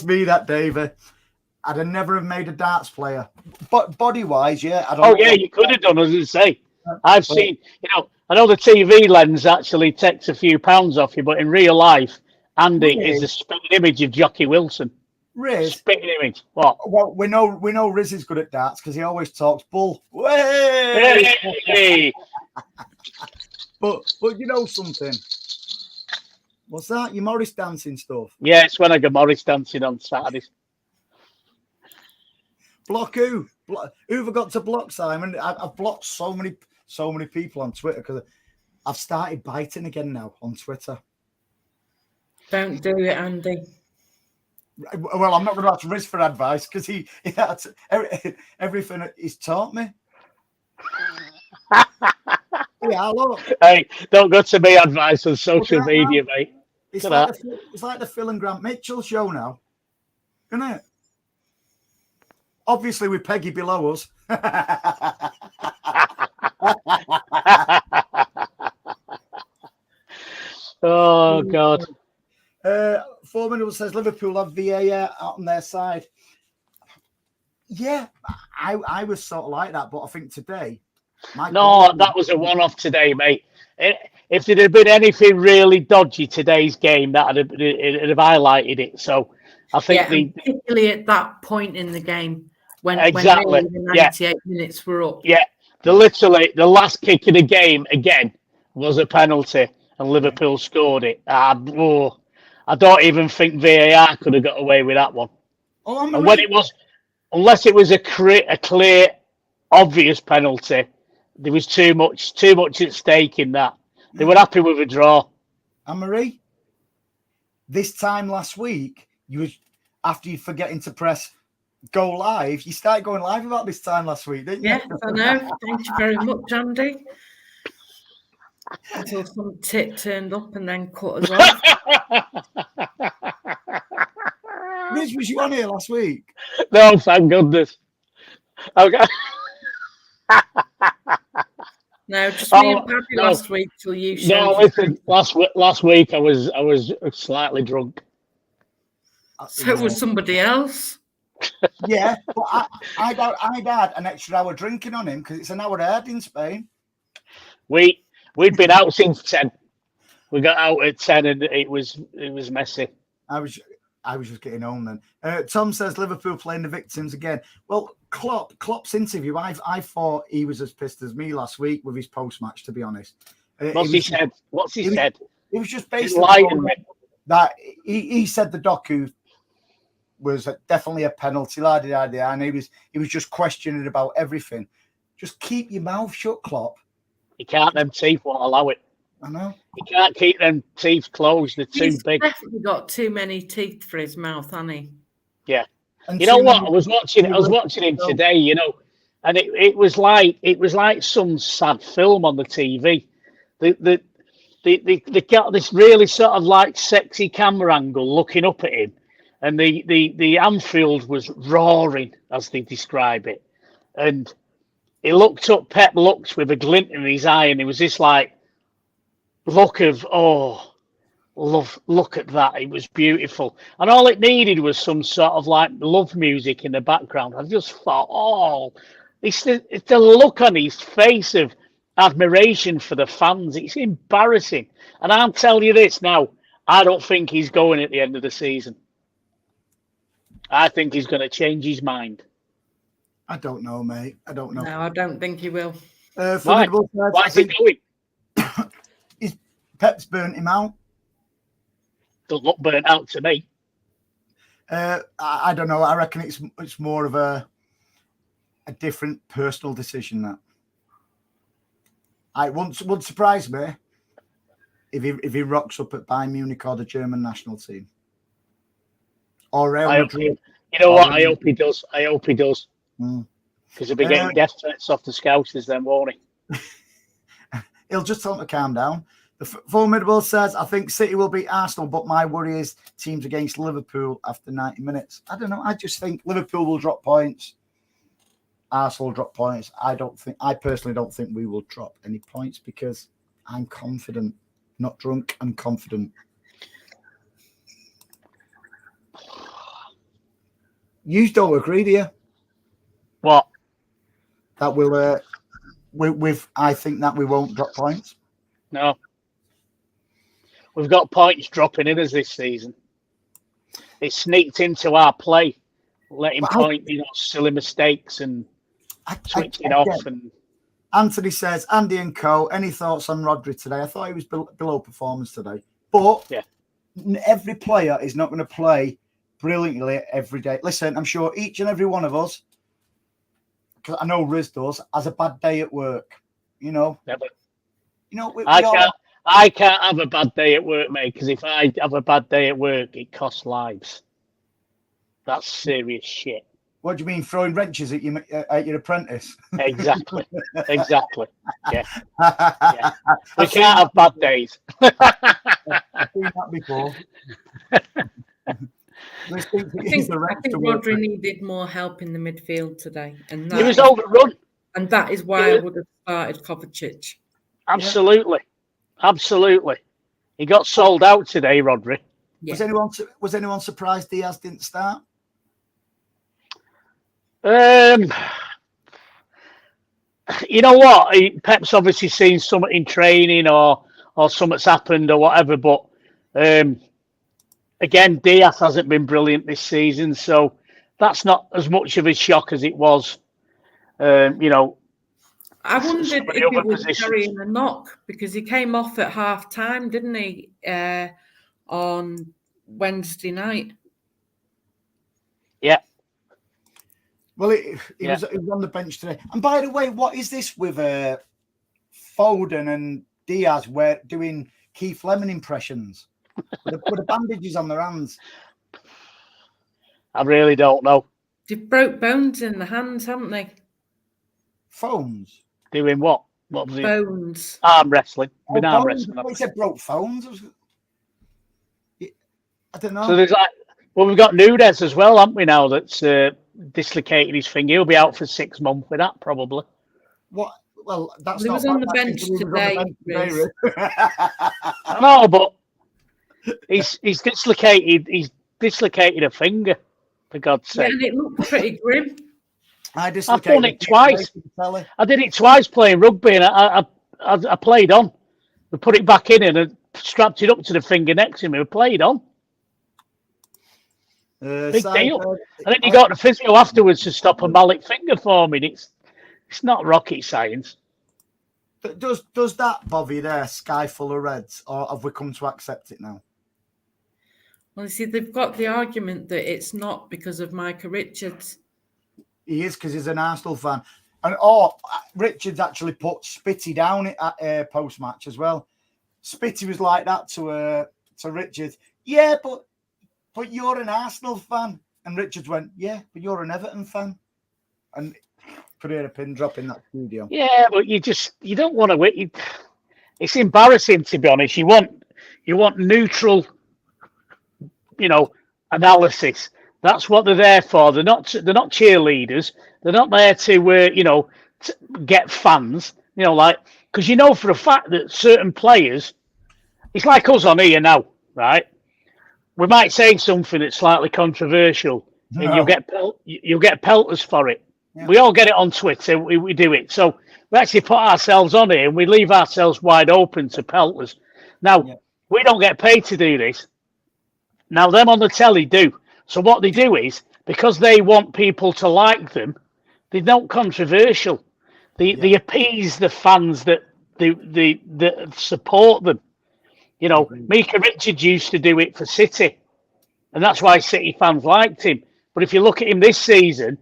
Speaker 1: me, that David. I'd have never have made a darts player, but body-wise, yeah.
Speaker 2: You could have done, as I say. I've seen, I know the TV lens actually takes a few pounds off you, but in real life, Andy is a spitting image of Jockey Wilson.
Speaker 1: Riz,
Speaker 2: spitting image. What?
Speaker 1: Well, we know Riz is good at darts because he always talks bull. Hey! But you know something? What's that? Your Morris dancing stuff?
Speaker 2: Yeah, it's when I go Morris dancing on Saturdays.
Speaker 1: Block who? Who have I got to block, Simon? I've blocked so many people on Twitter because I've started biting again now on Twitter.
Speaker 3: Don't do it, Andy.
Speaker 1: Well, I'm not going to ask Riz for advice because he had everything he's taught me. Yeah, look.
Speaker 2: Hey, don't go to me advice on social media, mate.
Speaker 1: It's like the Phil and Grant Mitchell show now, isn't it? Obviously, with Peggy below us.
Speaker 2: Oh, God.
Speaker 1: 4 minutes says Liverpool have VAR out on their side. Yeah, I was sort of like that, but I think today.
Speaker 2: That was a one-off today, mate. If there had been anything really dodgy today's game, it'd have highlighted it. So I think
Speaker 3: particularly at that point in the game when
Speaker 2: exactly
Speaker 3: the 98 minutes were up.
Speaker 2: Yeah, the last kick of the game again was a penalty, and Liverpool scored it. I don't even think VAR could have got away with that one. And when it was, unless it was a clear, obvious penalty, there was too much at stake in that. They were happy with a draw.
Speaker 1: Anne-Marie, this time last week, after you forgetting to press go live, you started going live about this time last week, didn't you?
Speaker 3: Yes, I know. Thank you very much, Andy. Until some tit turned up and then cut us off.
Speaker 1: Riz, was you on here last week?
Speaker 2: No, thank goodness. Okay.
Speaker 3: No, just me and Paddy last week till you showed.
Speaker 2: No, listen. Last week I was slightly drunk.
Speaker 3: So was somebody else.
Speaker 1: Yeah, but I'd had an extra hour drinking on him because it's an hour ahead in Spain.
Speaker 2: We'd been out since 10. We got out at 10 and it was messy.
Speaker 1: I was just getting home then. Tom says Liverpool playing the victims again. Well, Klopp's interview, I thought he was as pissed as me last week with his post-match, to be honest.
Speaker 2: What's he said?
Speaker 1: It was just basically that he said the Doku was definitely a penalty, and he was just questioning about everything. Just keep your mouth shut, Klopp.
Speaker 2: He can't, them teeth won't allow it.
Speaker 1: I know.
Speaker 2: He can't keep them teeth closed. They're too big.
Speaker 3: He's definitely got too many teeth for his mouth, hasn't he?
Speaker 2: Yeah. And you know what? I was watching him today, you know, and it was like some sad film on the TV. They got this really sort of like sexy camera angle looking up at him, and the Anfield was roaring, as they describe it, and he looked up. Pep looked with a glint in his eye, and it was this like look of look at that. It was beautiful, and all it needed was some sort of like love music in the background. I just thought, it's the look on his face of admiration for the fans. It's embarrassing, and I'll tell you this now: I don't think he's going at the end of the season. I think he's going to change his mind.
Speaker 1: I don't know, mate. I don't know.
Speaker 3: No, I don't think he will.
Speaker 2: Why is he going?
Speaker 1: Pep's burnt him out.
Speaker 2: Doesn't look burnt out to me.
Speaker 1: I don't know. I reckon it's more of a different personal decision that. It wouldn't surprise me if he rocks up at Bayern Munich or the German national team. Or Real Madrid.
Speaker 2: You know what? I hope he does. Because he'll be getting death threats off the Scousers then, won't he?
Speaker 1: He'll just tell him to calm down. The Formidable says, I think City will beat Arsenal, but my worry is teams against Liverpool after 90 minutes. I don't know. I just think Liverpool will drop points. Arsenal will drop points. I personally don't think we will drop any points because I'm confident. Not drunk, I'm confident. You don't agree, do you?
Speaker 2: What?
Speaker 1: That we'll I think that we won't drop points.
Speaker 2: No. We've got points dropping in us this season. It sneaked into our play, letting silly mistakes and switching off. And
Speaker 1: Anthony says, Andy and Co. Any thoughts on Rodri today? I thought he was below performance today, but every player is not going to play brilliantly every day. Listen, I'm sure each and every one of us, because I know Riz does, has a bad day at work. You know,
Speaker 2: I can't have a bad day at work, mate. Because if I have a bad day at work, it costs lives. That's serious shit.
Speaker 1: What do you mean, throwing wrenches at your apprentice?
Speaker 2: Exactly. Yeah. We can't have bad days.
Speaker 1: I've seen that before. I think
Speaker 3: Rodri needed more help in the midfield today, and
Speaker 2: he was overrun.
Speaker 3: And that is why I would have started Kovacic.
Speaker 2: Absolutely. He got sold out today, Rodri.
Speaker 1: Yeah. Was anyone surprised Diaz didn't start?
Speaker 2: You know what? Pep's obviously seen something in training or something's happened or whatever, but again, Diaz hasn't been brilliant this season, so that's not as much of a shock as it was.
Speaker 3: I wondered if he was carrying a knock because he came off at half time, didn't he, on Wednesday night?
Speaker 1: Yeah. Well, he was on the bench today. And by the way, what is this with Foden and Diaz doing Keith Lemon impressions with the bandages on their hands?
Speaker 2: I really don't know.
Speaker 3: They've broke bones in the hands, haven't they?
Speaker 1: Phones?
Speaker 2: Doing what? What was it?
Speaker 3: Bones.
Speaker 2: Arm wrestling.
Speaker 1: Arm wrestling. He said broke phones. I don't know.
Speaker 2: So there's we've got Nunes as well, haven't we, now, that's dislocated his finger. He'll be out for 6 months with that, probably.
Speaker 1: What? Well, that's
Speaker 3: he
Speaker 1: not...
Speaker 3: was on the bench today.
Speaker 2: I know, but he's dislocated a finger, for God's sake.
Speaker 3: Yeah, and it looked pretty grim.
Speaker 2: I've done it twice. I did it twice playing rugby, and I played on. We put it back in and I strapped it up to the finger next to me. We played on. Big deal. And then you got the physio afterwards to stop a mallet finger forming. It's not rocket science.
Speaker 1: But does that bother there, sky full of reds, or have we come to accept it now?
Speaker 3: Well, you see, they've got the argument that it's not because of Micah Richards.
Speaker 1: He is, because he's an Arsenal fan. And Richards actually put Spitty down at post-match as well. Spitty was like that to Richards. Yeah, but you're an Arsenal fan. And Richards went, yeah, but you're an Everton fan. And could hear a pin drop in that studio.
Speaker 2: Yeah, but you don't want to win. It's embarrassing, to be honest. You want neutral, analysis. That's what they're there for. They're not cheerleaders. They're not there to get fans. Because for a fact that certain players, it's like us on here now, right? We might say something that's slightly controversial, and you'll get pelters for it. Yeah. We all get it on Twitter. We do it. So we actually put ourselves on here, and we leave ourselves wide open to pelters. Now, we don't get paid to do this. Now, them on the telly do. So what they do is, because they want people to like them, they're not controversial. They appease the fans that support them. Micah Richards used to do it for City, and that's why City fans liked him. But if you look at him this season,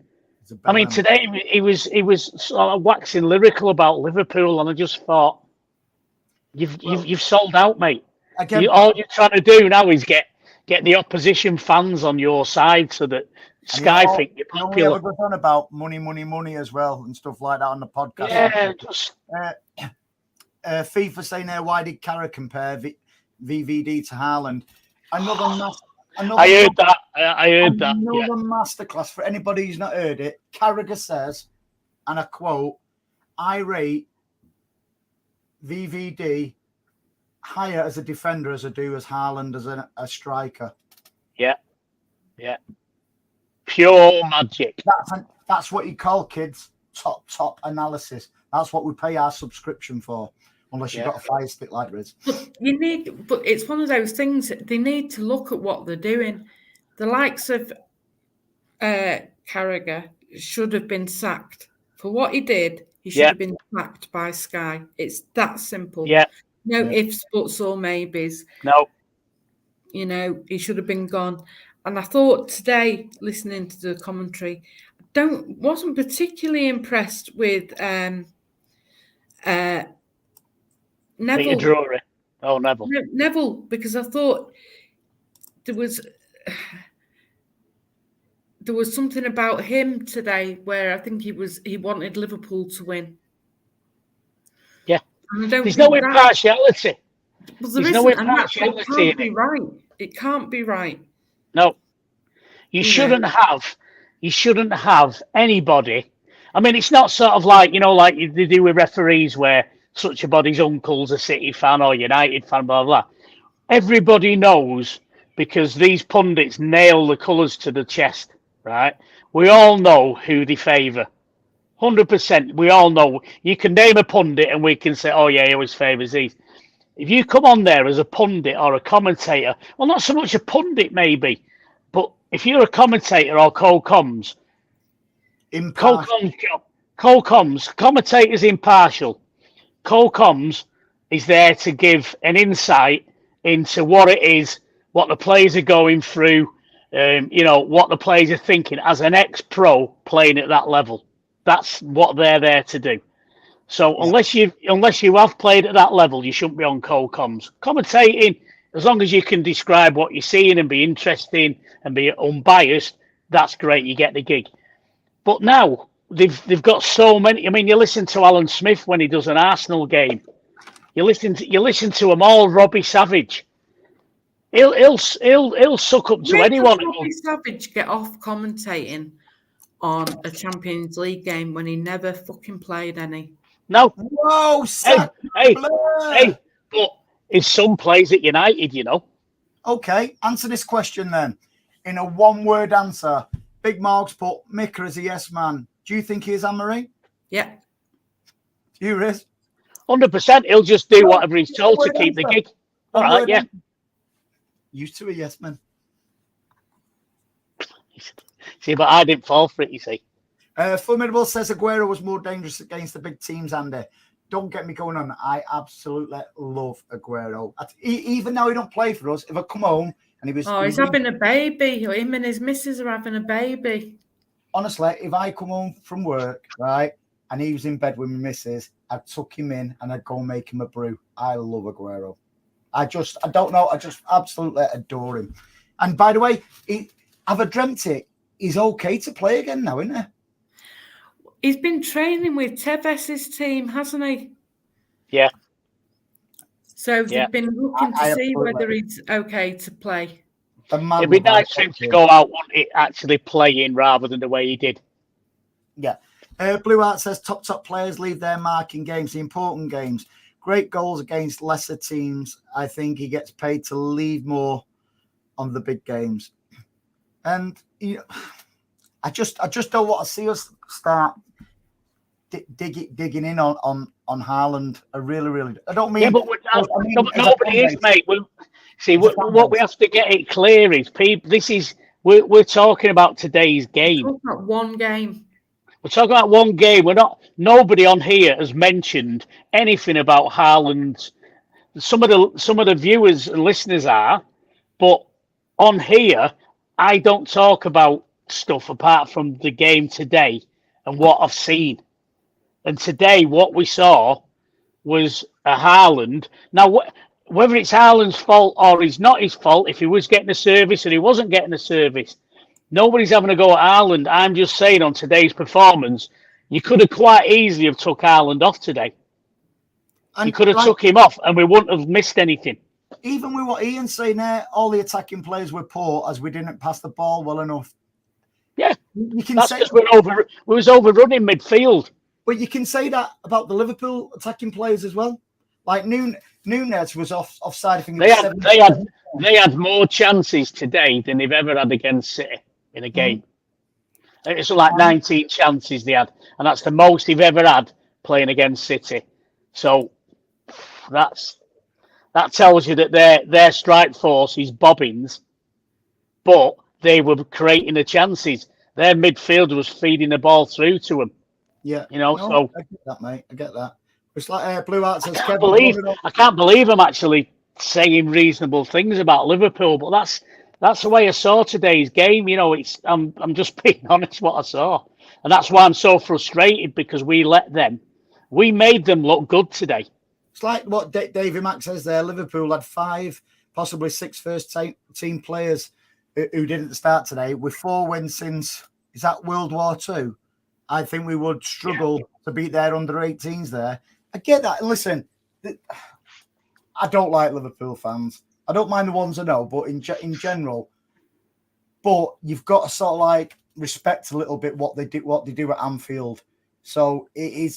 Speaker 2: today he was sort of waxing lyrical about Liverpool, and I just thought, you've sold out, mate. All you're trying to do now is get the opposition fans on your side so that Sky think you're popular.
Speaker 1: We have a good on about money as well and stuff like that on the podcast.
Speaker 2: Yeah,
Speaker 1: FIFA saying there, why did Carragher compare VVD to Haaland? I heard that. Another masterclass for anybody who's not heard it. Carragher says, and I quote, I rate VVD higher as a defender as I do as Haaland as a striker.
Speaker 2: Yeah. Pure magic.
Speaker 1: That's what you call, kids, top analysis. That's what we pay our subscription for, unless you've got a fire stick like Riz.
Speaker 3: But it's one of those things, they need to look at what they're doing. The likes of Carragher should have been sacked. For what he did, he should have been sacked by Sky. It's that simple.
Speaker 2: Yeah.
Speaker 3: No ifs, buts, or maybes.
Speaker 2: No.
Speaker 3: You know, he should have been gone. And I thought today, listening to the commentary, wasn't particularly impressed with Neville.
Speaker 2: Peter Drury. Oh, Neville.
Speaker 3: Neville, because I thought there was something about him today where I think he wanted Liverpool to win.
Speaker 2: Yeah.
Speaker 3: And I don't
Speaker 2: There's no impartiality.
Speaker 3: Well,
Speaker 2: There's no impartiality.
Speaker 3: It can't be right. It can't be right.
Speaker 2: No. You shouldn't have anybody. I mean, it's not sort of like, like they do with referees where such a body's uncle's a City fan or United fan, blah, blah. Everybody knows because these pundits nail the colours to the chest, right? We all know who they favour. 100%. We all know. You can name a pundit and we can say, oh, yeah, he always favours these. If you come on there as a pundit or a commentator, well, not so much a pundit maybe, but if you're a commentator or co-coms, commentator's impartial. Co-coms is there to give an insight into what it is, what the players are going through, what the players are thinking as an ex-pro playing at that level. That's what they're there to do. So unless you have played at that level, you shouldn't be on co-coms. Commentating, as long as you can describe what you're seeing and be interesting and be unbiased, that's great. You get the gig. But now they've got so many. I mean, you listen to Alan Smith when he does an Arsenal game. You listen to them all. Robbie Savage. He'll suck up to anyone.
Speaker 3: Robbie Savage get off commentating on a Champions League game when he never fucking played any.
Speaker 2: No.
Speaker 1: Whoa,
Speaker 2: hey, but his son plays at United,
Speaker 1: Okay, answer this question then. In a one-word answer, Big Mark's put Mika as a yes man. Do you think he is Anne-Marie?
Speaker 3: Yeah.
Speaker 1: You, Riz?
Speaker 2: 100%. He'll just do whatever he's told to keep the gig. All right, yeah.
Speaker 1: Used to a yes man.
Speaker 2: See, but I didn't fall for it, you see.
Speaker 1: Formidable says Aguero was more dangerous against the big teams, Andy. Don't get me going on. I absolutely love Aguero. Even though he don't play for us, if I come home and he was...
Speaker 3: Oh, he's having a baby. Him and his missus are having a baby.
Speaker 1: Honestly, if I come home from work, right, and he was in bed with my missus, I'd tuck him in and I'd go make him a brew. I love Aguero. I don't know. I just absolutely adore him. And by the way, I've dreamt it. He's okay to play again now, isn't he?
Speaker 3: He's been training with Tevez' team, hasn't he?
Speaker 2: Yeah.
Speaker 3: So they've been looking to see whether he's okay to play.
Speaker 2: It'd be nice for him to go out actually playing rather than the way he did.
Speaker 1: Yeah. Blue Art says top players leave their mark in games, the important games. Great goals against lesser teams. I think he gets paid to leave more on the big games. And I just don't want to see us start digging in on Haaland. I really I don't mean.
Speaker 2: Yeah, but nobody is, mate. What we have to get it clear is we're talking about today's game.
Speaker 3: We're talking about one game.
Speaker 2: We're talking about one game. Nobody on here has mentioned anything about Haaland. Some of the viewers and listeners are, but on here, I don't talk about stuff apart from the game today and what I've seen. And today, what we saw was a Haaland. Now, whether it's Haaland's fault or it's not his fault, if he was getting a service and he wasn't getting a service, nobody's having a go at Haaland. I'm just saying on today's performance, you could have quite easily have took Haaland off today. And you could have took him off and we wouldn't have missed anything.
Speaker 1: Even with what Ian's saying there, all the attacking players were poor as we didn't pass the ball well enough.
Speaker 2: Yeah, that's because we was overrunning midfield.
Speaker 1: But you can say that about the Liverpool attacking players as well. Like Núñez was offside. I think
Speaker 2: they had more chances today than they've ever had against City in a game. It's like 19 chances they had, and that's the most they've ever had playing against City. So that tells you that their strike force is bobbins, but they were creating the chances. Their midfielder was feeding the ball through to them.
Speaker 1: Yeah.
Speaker 2: So
Speaker 1: I get that, mate. I get that. It's like Blue Heart says,
Speaker 2: I can't believe I'm actually saying reasonable things about Liverpool, but that's the way I saw today's game. I'm just being honest what I saw, and that's why I'm so frustrated because we made them look good today.
Speaker 1: It's like what Davy Mack says there. Liverpool had 5, possibly 6 first team players who didn't start today. With 4 wins since, is that World War II? I think we would struggle to beat their under-18s there. I get that. Listen, I don't like Liverpool fans. I don't mind the ones I know, but in general, but you've got to sort of like respect a little bit what they do at Anfield. So it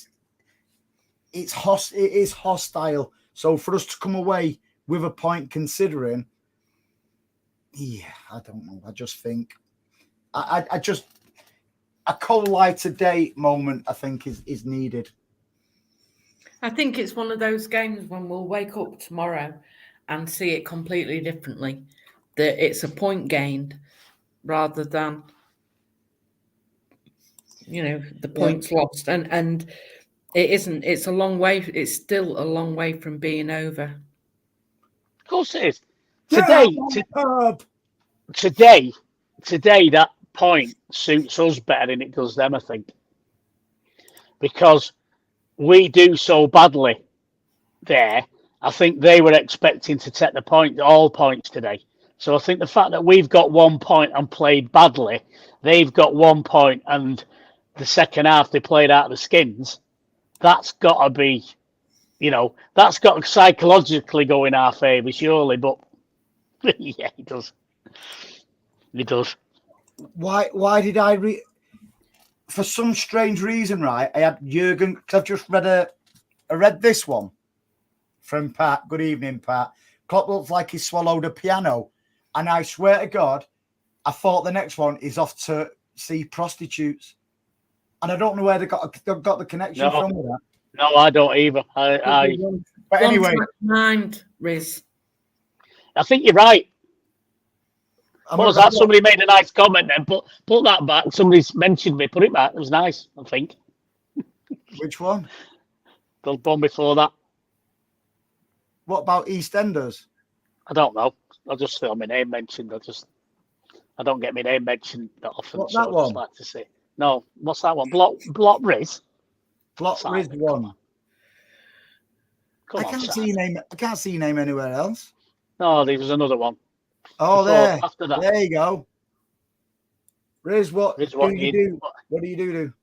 Speaker 1: is hostile. So for us to come away with a point, considering, I don't know. I just think a cold light today moment, I think, is needed.
Speaker 3: I think it's one of those games when we'll wake up tomorrow and see it completely differently. That it's a point gained rather than, the points lost. And it isn't. It's a long way. It's still a long way from being over.
Speaker 2: Of course it is. Today, that point suits us better than it does them, I think. Because we do so badly there. I think they were expecting to take all points today. So I think the fact that we've got 1 point and played badly, they've got 1 point and the second half they played out of the skins, that's got to be, that's got to psychologically go in our favour, surely. But yeah, it does. It does.
Speaker 1: Why did I read? For some strange reason, right? I had Jurgen, because I've just read I read this one from Pat. Good evening, Pat. Klopp looks like he swallowed a piano. And I swear to God, I thought the next one is off to see prostitutes. And I don't know where they got the connection from with that.
Speaker 2: No, I don't either.
Speaker 1: But anyway.
Speaker 3: Mind, Riz.
Speaker 2: I think you're right. What was that? Somebody made a nice comment then. Put that back. Somebody's mentioned me. Put it back. It was nice, I think.
Speaker 1: Which one?
Speaker 2: The one before that.
Speaker 1: What about EastEnders?
Speaker 2: I don't know. I just feel my name mentioned. I don't get my name mentioned that often.
Speaker 1: What's
Speaker 2: so
Speaker 1: that one?
Speaker 2: I just like to say. No, what's that one? Block Riz.
Speaker 1: Block Riz one. I can't see your name anywhere else.
Speaker 2: No, there was another one.
Speaker 1: Oh, there.
Speaker 2: After that.
Speaker 1: There you go. Riz, what do you do? What do you do?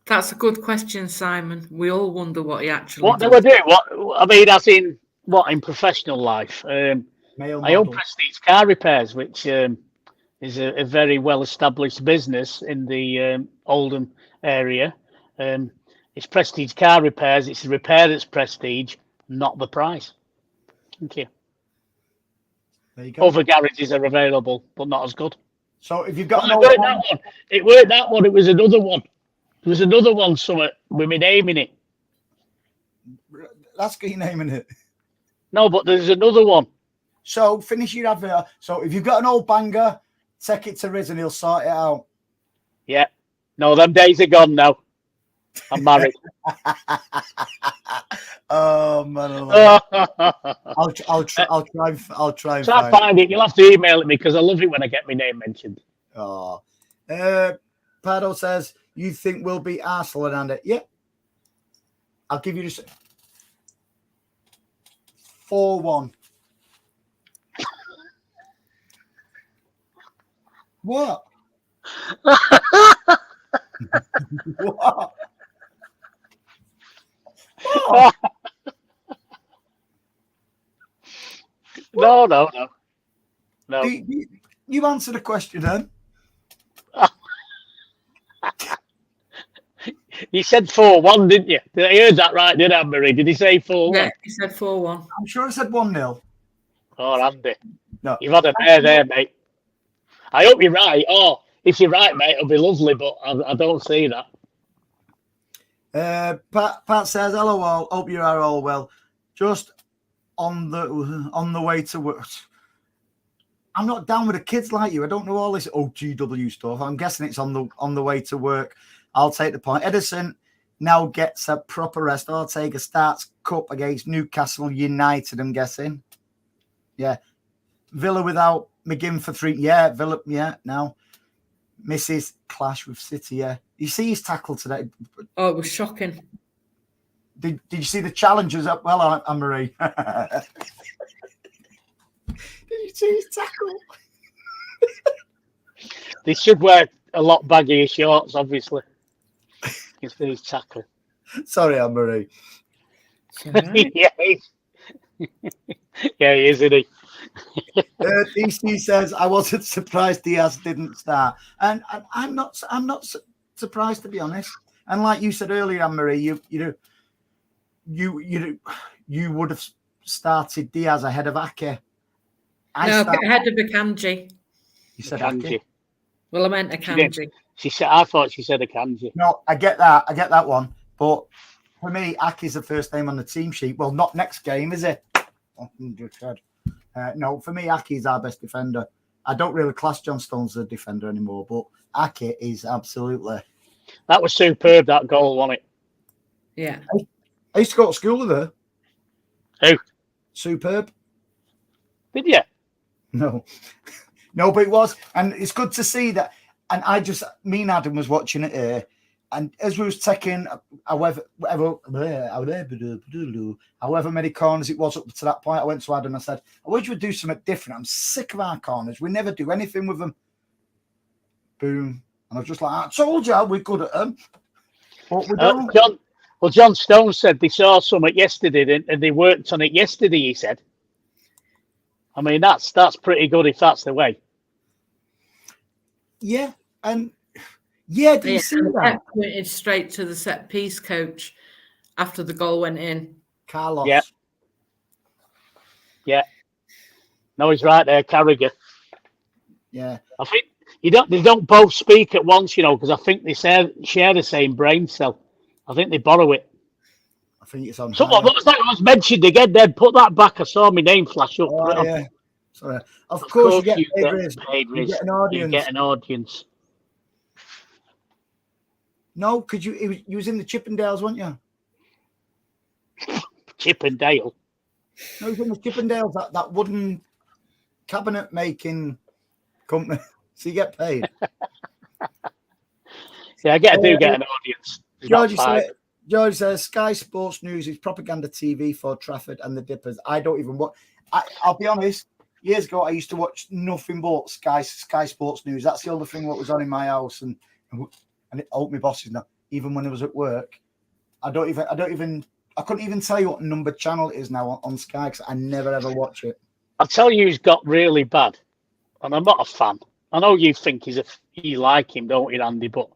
Speaker 3: That's a good question, Simon. We all wonder what he actually
Speaker 2: What
Speaker 3: does.
Speaker 2: do I do? What I mean, as in what in professional life? I own Prestige Car Repairs, which is a very well-established business in the Oldham area. It's Prestige Car Repairs. It's the repair that's prestige, not the price. Thank you.
Speaker 1: There you go.
Speaker 2: Other garages are available, but not as good.
Speaker 1: So if you've got
Speaker 2: it weren't that one. It was another one. There was another one, somewhere with me naming it.
Speaker 1: That's good, naming it.
Speaker 2: No, but there's another one.
Speaker 1: So finish your advert. So if you've got an old banger, take it to Riz and he'll sort it out.
Speaker 2: Yeah. No, them days are gone now. I'm married.
Speaker 1: Oh man! I'll try and
Speaker 2: find it. You'll have to email it me because I love it when I get my name mentioned.
Speaker 1: Oh, Pardo says you think we'll beat Arsenal and Andy? Yeah, I'll give you just 4-1. What? What?
Speaker 2: Oh. No.
Speaker 1: You answer the question then.
Speaker 2: You said 4-1, didn't you? I heard that right, didn't I, Marie? Did he say 4-1?
Speaker 3: Yeah, he said 4-1.
Speaker 1: I'm sure I said 1-0.
Speaker 2: Oh, Andy.
Speaker 1: No.
Speaker 2: You've had a mare there, mate. I hope you're right. Oh, if you're right, mate, it'll be lovely, but I don't see that.
Speaker 1: Pat says, hello all, hope you are all well. Just on the way to work. I'm not down with the kids like you. I don't know all this OGW stuff. I'm guessing it's on the way to work. I'll take the point. Ederson now gets a proper rest. Ortega starts cup against Newcastle United, I'm guessing. Yeah. Villa without McGinn for 3. Yeah, Villa, now. Misses clash with City, yeah. You see his tackle today?
Speaker 3: Oh, it was shocking.
Speaker 1: Did you see the challengers up? Well, Anne-Marie. Did you see his tackle?
Speaker 2: They should wear a lot baggier shorts, obviously. You see his tackle.
Speaker 1: Sorry, Anne-Marie.
Speaker 3: Right.
Speaker 2: Yeah, he is, isn't he?
Speaker 1: DC says, I wasn't surprised Diaz didn't start. And I'm not surprised, to be honest. And like you said earlier, Anne-Marie, you would have started Diaz ahead of Ake.
Speaker 3: Ahead of Akanji.
Speaker 1: You said
Speaker 2: Akanji.
Speaker 1: Ake?
Speaker 3: Well, I meant Akanji.
Speaker 2: I thought she said Akanji.
Speaker 1: No, I get that one. But for me, Ake's the first name on the team sheet. Well, not next game, is it? No, for me, Ake is our best defender. I don't really class John Stones as a defender anymore, but Ake is absolutely...
Speaker 2: That was superb, that goal, wasn't it?
Speaker 3: Yeah.
Speaker 1: I used to go to school with her.
Speaker 2: Who?
Speaker 1: Superb.
Speaker 2: Did you?
Speaker 1: No, but it was. And it's good to see that. And me and Adam was watching it here. And as we was taking however many corners it was up to that point, I went to Adam and I said, I wish we'd do something different. I'm sick of our corners. We never do anything with them. Boom. And I was just like, I told you we're good at them. But we don't.
Speaker 2: John Stone said they saw something yesterday and they worked on it yesterday, he said. I mean, that's pretty good if that's the way.
Speaker 1: Yeah. And yeah, do you see that?
Speaker 3: Pointed straight to the set piece coach after the goal went in.
Speaker 1: Carlos.
Speaker 2: Yeah. No, he's right there, Carragher.
Speaker 1: Yeah.
Speaker 2: I think they don't both speak at once, because I think they share the same brain cell. I think they borrow it.
Speaker 1: I think it's on.
Speaker 2: Someone was mentioned again. Then put that back. I saw my name flash up.
Speaker 1: Oh, yeah. Sorry. Of course, you get paid. You get an audience.
Speaker 2: You get an audience.
Speaker 1: No, could you was in the Chippendales, weren't you?
Speaker 2: Chippendale.
Speaker 1: No, he was in the Chippendales, that wooden cabinet making company. So you get paid.
Speaker 2: Yeah, I do get an audience.
Speaker 1: George says Sky Sports News is propaganda TV for Trafford and the Dippers. I don't even watch. I'll be honest. Years ago, I used to watch nothing but Sky Sports News. That's the only thing that was on in my house, and it told my bosses now. Even when I was at work, I couldn't even tell you what number channel it is now on Sky because I never ever watch it.
Speaker 2: I'll tell you who's got really bad, and I'm not a fan. I know you think you like him, don't you, Andy? But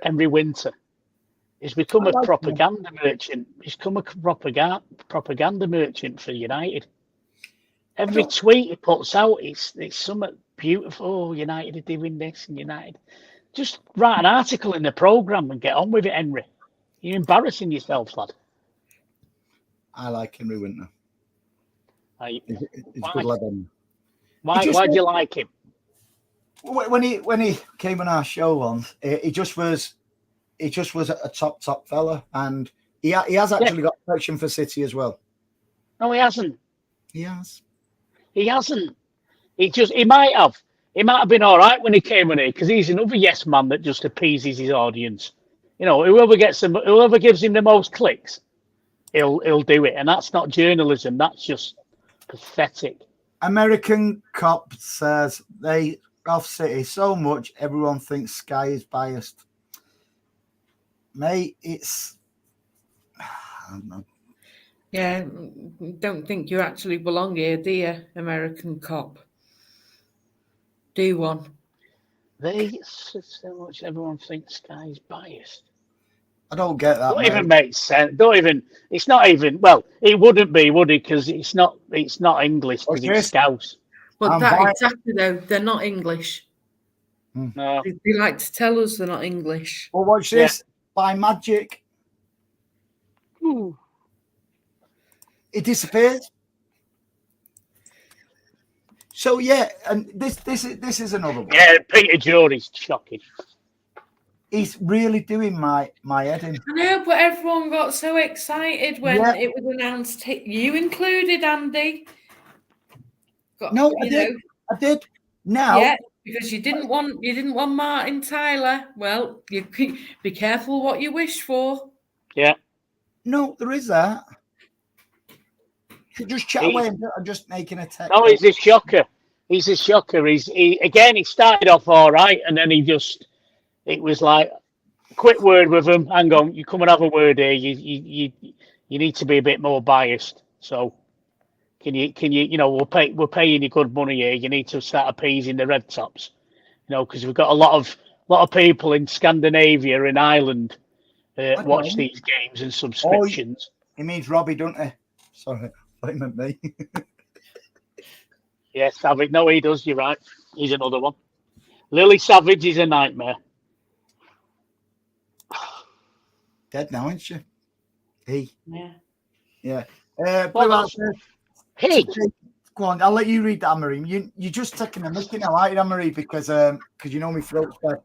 Speaker 2: Henry Winter has become a propaganda merchant. He's become a propaganda merchant for United. Every tweet he puts out, it's something beautiful. Oh, United are doing this, and United. Just write an article in the programme and get on with it, Henry. You're embarrassing yourself, lad.
Speaker 1: I like Henry Winter. He's
Speaker 2: why?
Speaker 1: a good lad.
Speaker 2: Why do you like him?
Speaker 1: When he came on our show once, he just was a top fella, and he has actually got affection for City as well.
Speaker 2: No, he hasn't.
Speaker 1: He has.
Speaker 2: He hasn't. He might have. He might have been all right when he came on here because he's another yes man that just appeases his audience. Whoever gives him the most clicks, he'll do it, and that's not journalism. That's just pathetic.
Speaker 1: American Cop says they off City so much everyone thinks Sky is biased. Mate, it's I don't know.
Speaker 3: Yeah, don't think you actually belong here, do you, American Cop? Do one.
Speaker 2: They so much everyone thinks Sky's biased.
Speaker 1: I don't get that.
Speaker 2: Don't even make sense. It's not even. Well, it wouldn't be, would it? Because it's not English. Because it's Scouse.
Speaker 3: Well, exactly though. They're not English.
Speaker 2: No.
Speaker 3: They like to tell us they're not English.
Speaker 1: Well, watch this. By magic, it disappeared. So yeah, and this is another one.
Speaker 2: Yeah, Peter Jory's shocking.
Speaker 1: He's really doing my head in.
Speaker 3: I know, but everyone got so excited when it was announced. You included, Andy.
Speaker 1: No, I did. Now,
Speaker 3: yeah, because you didn't want Martin Tyler. Well, you be careful what you wish for.
Speaker 2: Yeah.
Speaker 1: No, there is that. You just chat away. I'm just making a text.
Speaker 2: No, he's a shocker. He's a shocker. He started off all right, and then it was like, quick word with him. Hang on, you come and have a word here. You need to be a bit more biased. So can you we're paying you good money here. You need to start appeasing the red tops, because we've got a lot of people in Scandinavia and Ireland watch these games and subscriptions.
Speaker 1: He means Robbie, don't he? Sorry, blame at me.
Speaker 2: Yeah, Savage. No, he does. You're right. He's another one. Lily Savage is a nightmare.
Speaker 1: Dead now, isn't she? He.
Speaker 3: Yeah.
Speaker 2: Hey.
Speaker 1: Go on. I'll let you read that, Anne-Marie. You're just taking a mickey now, aren't you, Anne-Marie? Because you know me throat's dead.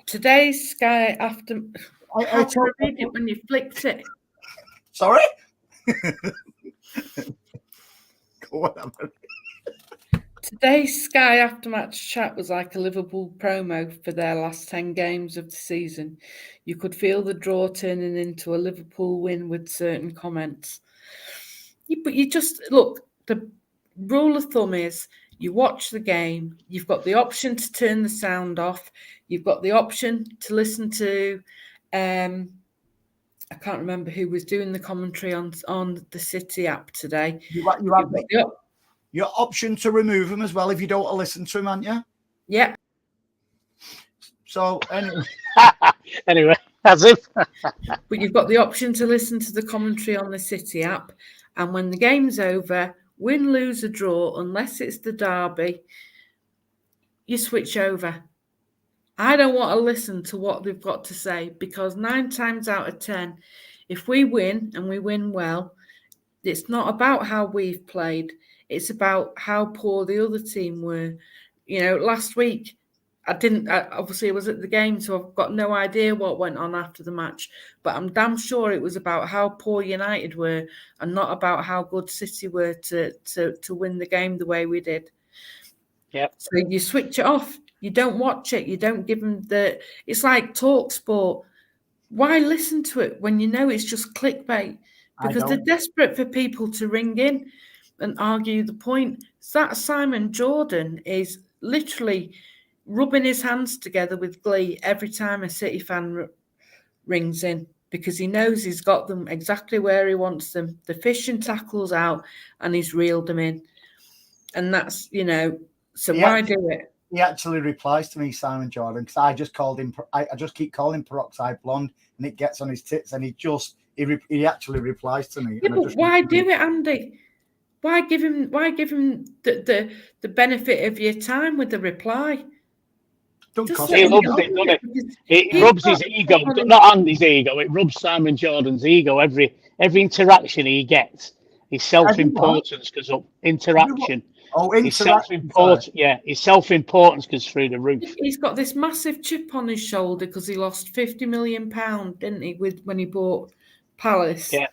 Speaker 3: Today's Sky after.
Speaker 1: I
Speaker 3: read it when you flicked it.
Speaker 1: Sorry. Go on, Anne-Marie.
Speaker 3: Today's Sky Aftermatch chat was like a Liverpool promo for their last 10 games of the season. You could feel the draw turning into a Liverpool win with certain comments. But you just, look, the rule of thumb is you watch the game, you've got the option to turn the sound off, you've got the option to listen to, I can't remember who was doing the commentary on the City app today.
Speaker 1: You have your option to remove them as well if you don't want to listen to them, aren't you?
Speaker 3: Yeah.
Speaker 1: So anyway.
Speaker 2: Anyway, as if.
Speaker 3: But you've got the option to listen to the commentary on the City app, and when the game's over, win, lose, or draw, unless it's the derby, you switch over. I don't want to listen to what they've got to say, because 9 times out of 10, if we win and we win well, it's not about how we've played. It's about how poor the other team were. Last week, obviously I was at the game, so I've got no idea what went on after the match, but I'm damn sure it was about how poor United were and not about how good City were to win the game the way we did.
Speaker 2: Yeah.
Speaker 3: So you switch it off. You don't watch it. You don't give them it's like Talk Sport. Why listen to it when you know it's just clickbait? Because they're desperate for people to ring in and argue the point. That Simon Jordan is literally rubbing his hands together with glee every time a City fan rings in, because he knows he's got them exactly where he wants them. The fishing tackle's out and he's reeled them in. And that's, so why do it?
Speaker 1: He actually replies to me, Simon Jordan, because I just called him. I just keep calling him peroxide blonde, and it gets on his tits, and he actually replies to me.
Speaker 3: Yeah, but why do it, Andy? Why give him the benefit of your time with the reply?
Speaker 2: He loves it, doesn't it? It rubs his ego, not Andy's ego. It rubs Simon Jordan's ego. Every interaction he gets, his self-importance goes up. Interaction. His self-importance. Yeah, his self-importance goes through the roof.
Speaker 3: He's got this massive chip on his shoulder because he lost £50 million, didn't he, when he bought Palace?
Speaker 2: Yeah.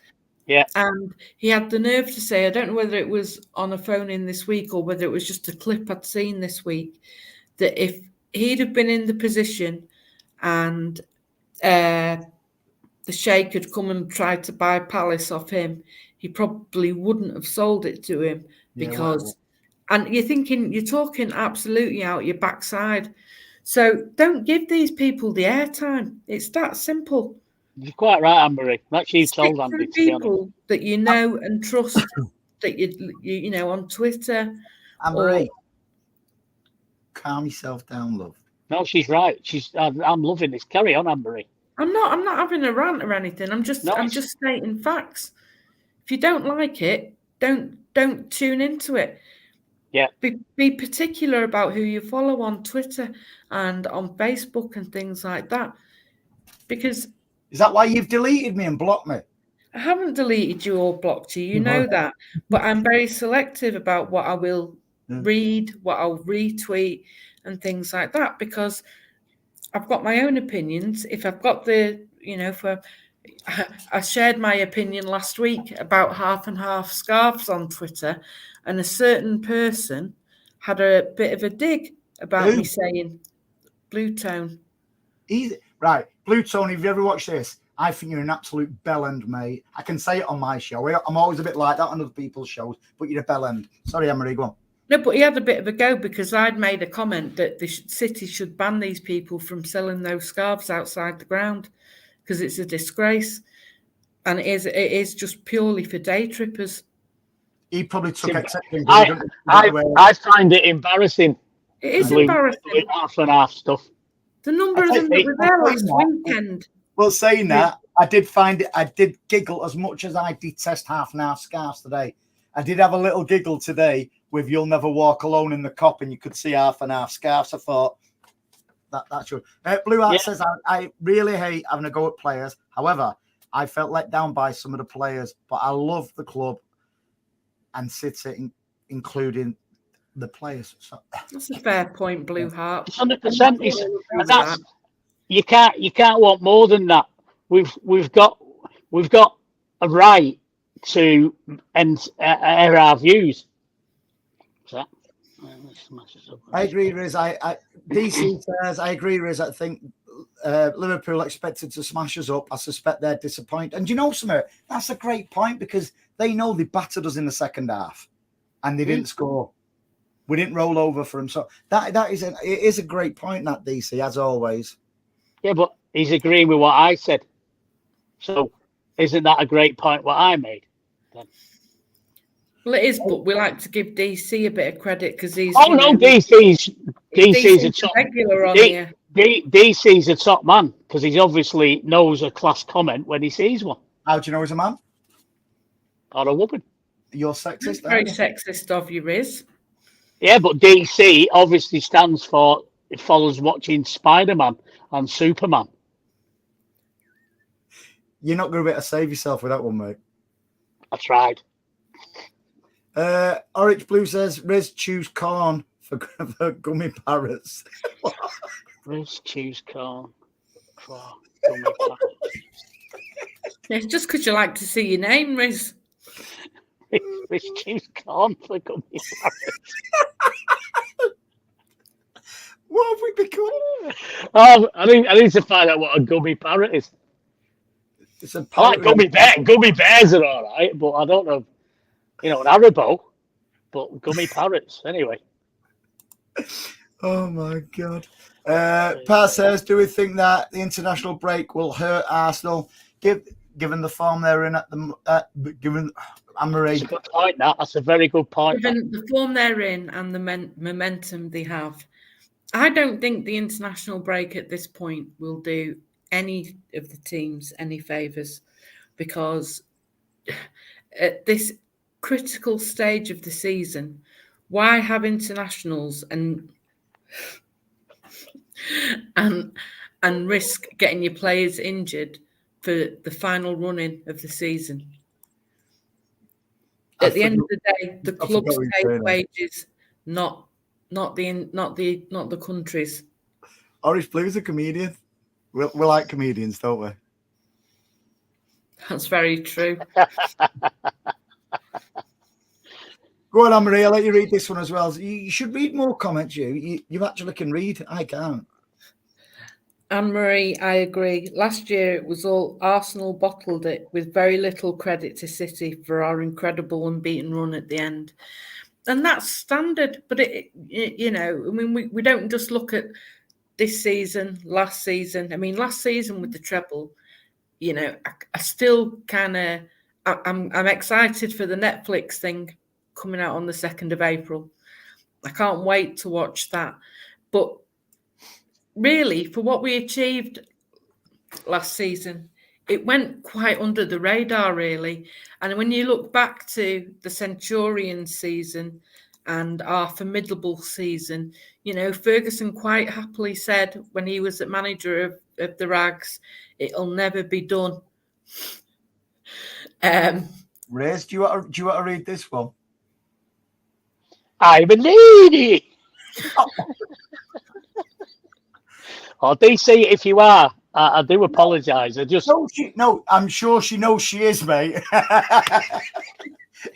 Speaker 2: Yeah.
Speaker 3: And he had the nerve to say, I don't know whether it was on a phone in this week or whether it was just a clip I'd seen this week, that if he'd have been in the position and the Sheikh had come and tried to buy Palace off him, he probably wouldn't have sold it to him because... And you're talking absolutely out your backside. So don't give these people the airtime. It's that simple.
Speaker 2: You're quite right, Anne-Marie. That's you told Andy.
Speaker 3: People that you know and trust, that you know on Twitter.
Speaker 1: Anne-Marie, calm yourself down, love.
Speaker 2: No, she's right. I'm loving this. Carry on, Anne-Marie.
Speaker 3: I'm not having a rant or anything. I'm just stating facts. If you don't like it, don't tune into it.
Speaker 2: Yeah.
Speaker 3: Be particular about who you follow on Twitter and on Facebook and things like that. Because
Speaker 1: is that why you've deleted me and blocked me?
Speaker 3: I haven't deleted you or blocked you. You know that. But I'm very selective about what I will read, what I'll retweet and things like that, because I've got my own opinions. If I've got I shared my opinion last week about half and half scarves on Twitter, and a certain person had a bit of a dig about me saying blue tone.
Speaker 1: Right, Blue Tone, if you ever watch this, I think you're an absolute bellend, mate. I can say it on my show. I'm always a bit like that on other people's shows, but you're a bellend. Sorry, Anne-Marie, go on.
Speaker 3: No, but he had a bit of a go because I'd made a comment that the city should ban these people from selling those scarves outside the ground because it's a disgrace, and it is just purely for day trippers.
Speaker 1: He probably took exception.
Speaker 2: I find it embarrassing.
Speaker 3: It is embarrassing.
Speaker 2: Half and half stuff.
Speaker 3: The number of them that were there last weekend.
Speaker 1: Well, saying that, I did giggle as much as I detest half and half scarves today. I did have a little giggle today with "You'll Never Walk Alone" in the cop, and you could see half and half scarves. I thought that's true. Blue Heart says, I really hate having to go at players. However, I felt let down by some of the players, but I love the club and City, including the players. So
Speaker 3: that's a fair point, Blue Heart.
Speaker 2: 100%. You can't want more than that. We've got a right to air our views.
Speaker 1: I agree, Riz. DC says I agree, Riz. I think Liverpool expected to smash us up. I suspect they're disappointed. And you know something? That's a great point because they know they battered us in the second half, and they didn't score. We didn't roll over for them. So it is a great point, that DC, as always.
Speaker 2: Yeah, but he's agreeing with what I said. So isn't that a great point what I made? Then?
Speaker 3: Well, it is, but we like to give DC a bit of credit because he's.
Speaker 2: DC's a top
Speaker 3: regular on here.
Speaker 2: DC's a top man because he obviously knows a class comment when he sees one.
Speaker 1: How do you know he's a man?
Speaker 2: Or a woman.
Speaker 1: You're sexist.
Speaker 3: Very sexist of you, Riz.
Speaker 2: Yeah, but DC obviously stands for it follows watching Spider-Man and Superman.
Speaker 1: You're not going to be able to save yourself with that one, mate.
Speaker 2: I tried.
Speaker 1: Orange Blue says, Riz, choose corn for gummy parrots.
Speaker 2: Riz, choose corn for gummy parrots.
Speaker 3: It's just because you like to see your name, Riz.
Speaker 2: Riz, choose corn for gummy parrots.
Speaker 1: What have we become?
Speaker 2: Oh, I need to find out what a gummy parrot is. I like gummy bears. Gummy bears are all right, but I don't know, an Haribo, but gummy parrots anyway.
Speaker 1: Oh my God. Pat says, do we think that the international break will hurt Arsenal, given the form they're in at the given Anne-Marie?
Speaker 2: That's a good point. That's a very good point.
Speaker 3: Given the form they're in and the momentum they have, I don't think the international break at this point will do any of the teams any favours, because at this critical stage of the season, why have internationals and risk getting your players injured for the final running of the season? At the end of the day, the clubs pay wages, not the countries.
Speaker 1: Orange Blue's a comedian. We like comedians, don't we?
Speaker 3: That's very true.
Speaker 1: Go on, Anne-Marie, I'll let you read this one as well. You should read more comments, you actually can read. I can't.
Speaker 3: Anne-Marie, I agree. Last year it was all Arsenal bottled it, with very little credit to City for our incredible unbeaten run at the end. And that's standard, but we don't just look at this season, last season. I mean, last season with the treble, I still kind of, I'm excited for the Netflix thing coming out on the 2nd of April. I can't wait to watch that. But really, for what we achieved last season, it went quite under the radar, really. And when you look back to the Centurion season and our formidable season, Ferguson quite happily said when he was the manager of the Rags, it'll never be done.
Speaker 1: Riz, do you want to read this one?
Speaker 2: I'm a lady. Oh, DC, if you are, I do apologise.
Speaker 1: No, I'm sure she knows she is, mate.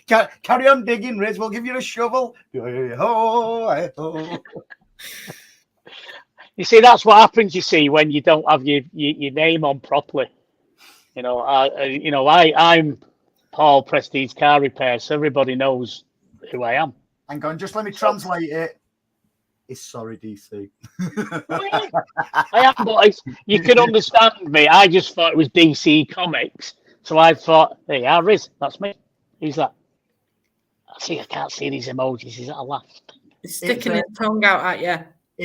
Speaker 1: Carry on digging, Riz. We'll give you a shovel.
Speaker 2: You see, that's what happens. You see, when you don't have your name on properly. I'm Paul Prestige Car Repair, so everybody knows who I am.
Speaker 1: Hang on, just let me translate it. It's sorry, DC.
Speaker 2: I am, but you can understand me. I just thought it was DC Comics, so I thought, there you are, Riz. That's me. Who's that? I can't see these emojis. Is that a laugh?
Speaker 3: He's sticking his tongue out at you.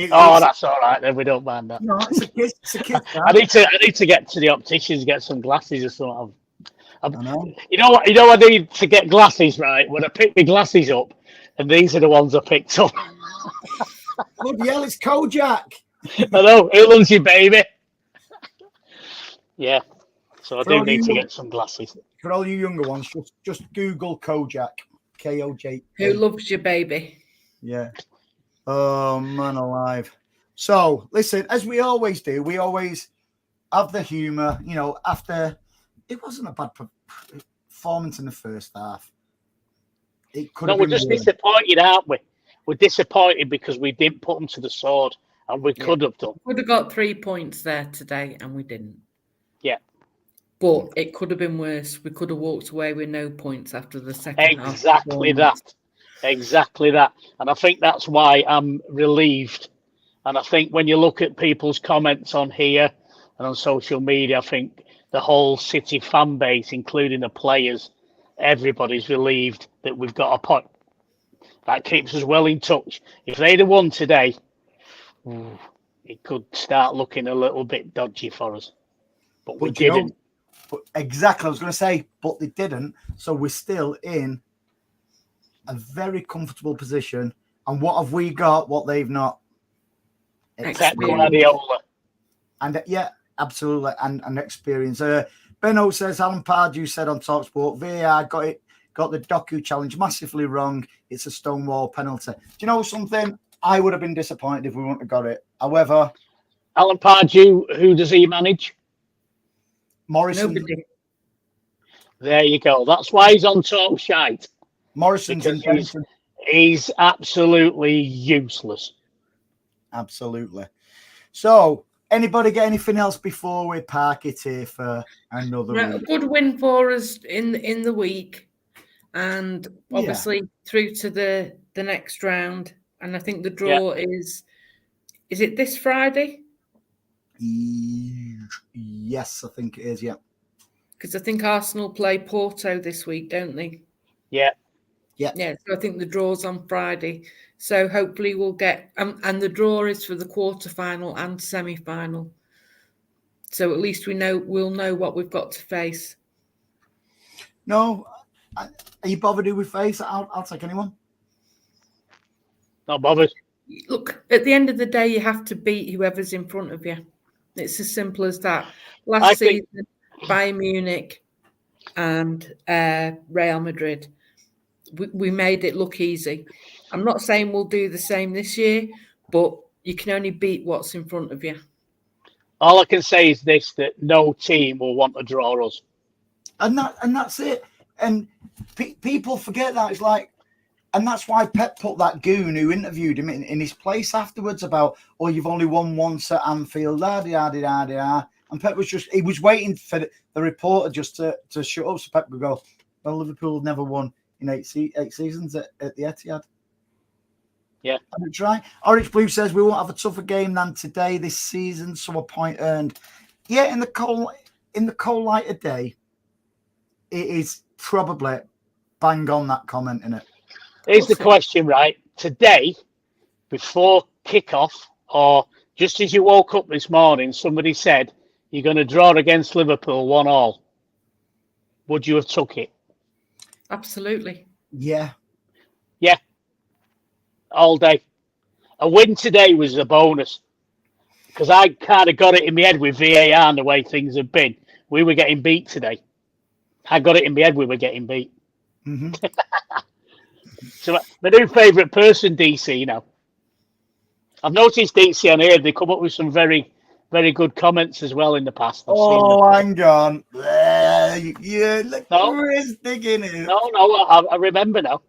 Speaker 2: That's all right. Then we don't mind that.
Speaker 1: No, it's a kid.
Speaker 2: I need to get to the opticians, get some glasses or something.
Speaker 1: I know.
Speaker 2: You know what? I need to get glasses, right? When I pick my glasses up, and these are the ones I picked up.
Speaker 1: Bloody hell, it's Kojak.
Speaker 2: I know. Who loves you, baby? Yeah. So I do need to get some glasses.
Speaker 1: For all you younger ones, just Google Kojak. Koj.
Speaker 3: Who loves you, baby?
Speaker 1: Yeah. Oh, man alive. So, listen, as we always do, we always have the humour. After it wasn't a bad performance in the first half. It could have been.
Speaker 2: We're just disappointed, aren't we? We're disappointed because we didn't put them to the sword, and we could have done.
Speaker 3: Could have got 3 points there today, and we didn't.
Speaker 2: Yeah.
Speaker 3: But it could have been worse. We could have walked away with no points after the second half.
Speaker 2: Exactly that. And I think that's why I'm relieved. And I think when you look at people's comments on here and on social media, I think the whole City fan base, including the players, everybody's relieved that we've got a point. That keeps us well in touch. If they'd have won today, it could start looking a little bit dodgy for us. But we didn't.
Speaker 1: But exactly, I was going to say, but they didn't. So we're still in a very comfortable position. And what have we got? What they've not?
Speaker 2: Guardiola.
Speaker 1: And yeah, absolutely, and experience. Benno says Alan Pardew said on TalkSport, VAR got the Doku challenge massively wrong. It's a stonewall penalty. Do you know something? I would have been disappointed if we wouldn't have got it. However,
Speaker 2: Alan Pardew, who does he manage?
Speaker 1: Morrison.
Speaker 3: Nobody.
Speaker 2: There you go. That's why he's on talk shite.
Speaker 1: Morrison's
Speaker 2: he's absolutely useless.
Speaker 1: Absolutely. So, anybody get anything else before we park it here for another week?
Speaker 3: A good win for us in the week, and obviously through to the next round. And I think the draw is it this Friday?
Speaker 1: Yes, I think it is. Yeah,
Speaker 3: because I think Arsenal play Porto this week, don't they?
Speaker 2: Yeah.
Speaker 3: So I think the draw's on Friday. So hopefully we'll get and the draw is for the quarterfinal and semi-final. So at least we'll know what we've got to face.
Speaker 1: No, are you bothered who we face? I'll take anyone.
Speaker 2: Not bothered.
Speaker 3: Look, at the end of the day, you have to beat whoever's in front of you. It's as simple as that. Last season, Bayern Munich and Real Madrid, we made it look easy. I'm not saying we'll do the same this year, but you can only beat what's in front of you.
Speaker 2: All I can say is this, that no team will want to draw us.
Speaker 1: And that's it. And people forget that. It's like, and that's why Pep put that goon who interviewed him in his place afterwards about, you've only won once at Anfield, da-da-da-da-da. And Pep he was waiting for the reporter just to shut up so Pep could go, well, Liverpool never won in eight seasons at the Etihad.
Speaker 2: Yeah.
Speaker 1: That's right. Orange Blue says we won't have a tougher game than today this season, so a point earned. Yeah, in the cold light of day, it is probably bang on that comment, isn't it?
Speaker 2: Here's the question, right? Today, before kickoff, or just as you woke up this morning, somebody said you're going to draw against Liverpool 1-1. Would you have took it?
Speaker 3: Absolutely.
Speaker 1: Yeah.
Speaker 2: Yeah. All day. A win today was a bonus because I kind of got it in my head with VAR and the way things have been. We were getting beat today. I got it in my head we were getting beat.
Speaker 1: Mm-hmm.
Speaker 2: So my new favourite person, DC, I've noticed DC on here, they come up with some very very good comments as well in the past. I've seen
Speaker 1: Oh,
Speaker 2: them.
Speaker 1: hang on. Yeah, look,
Speaker 2: No.
Speaker 1: Chris digging it.
Speaker 2: No, I remember now.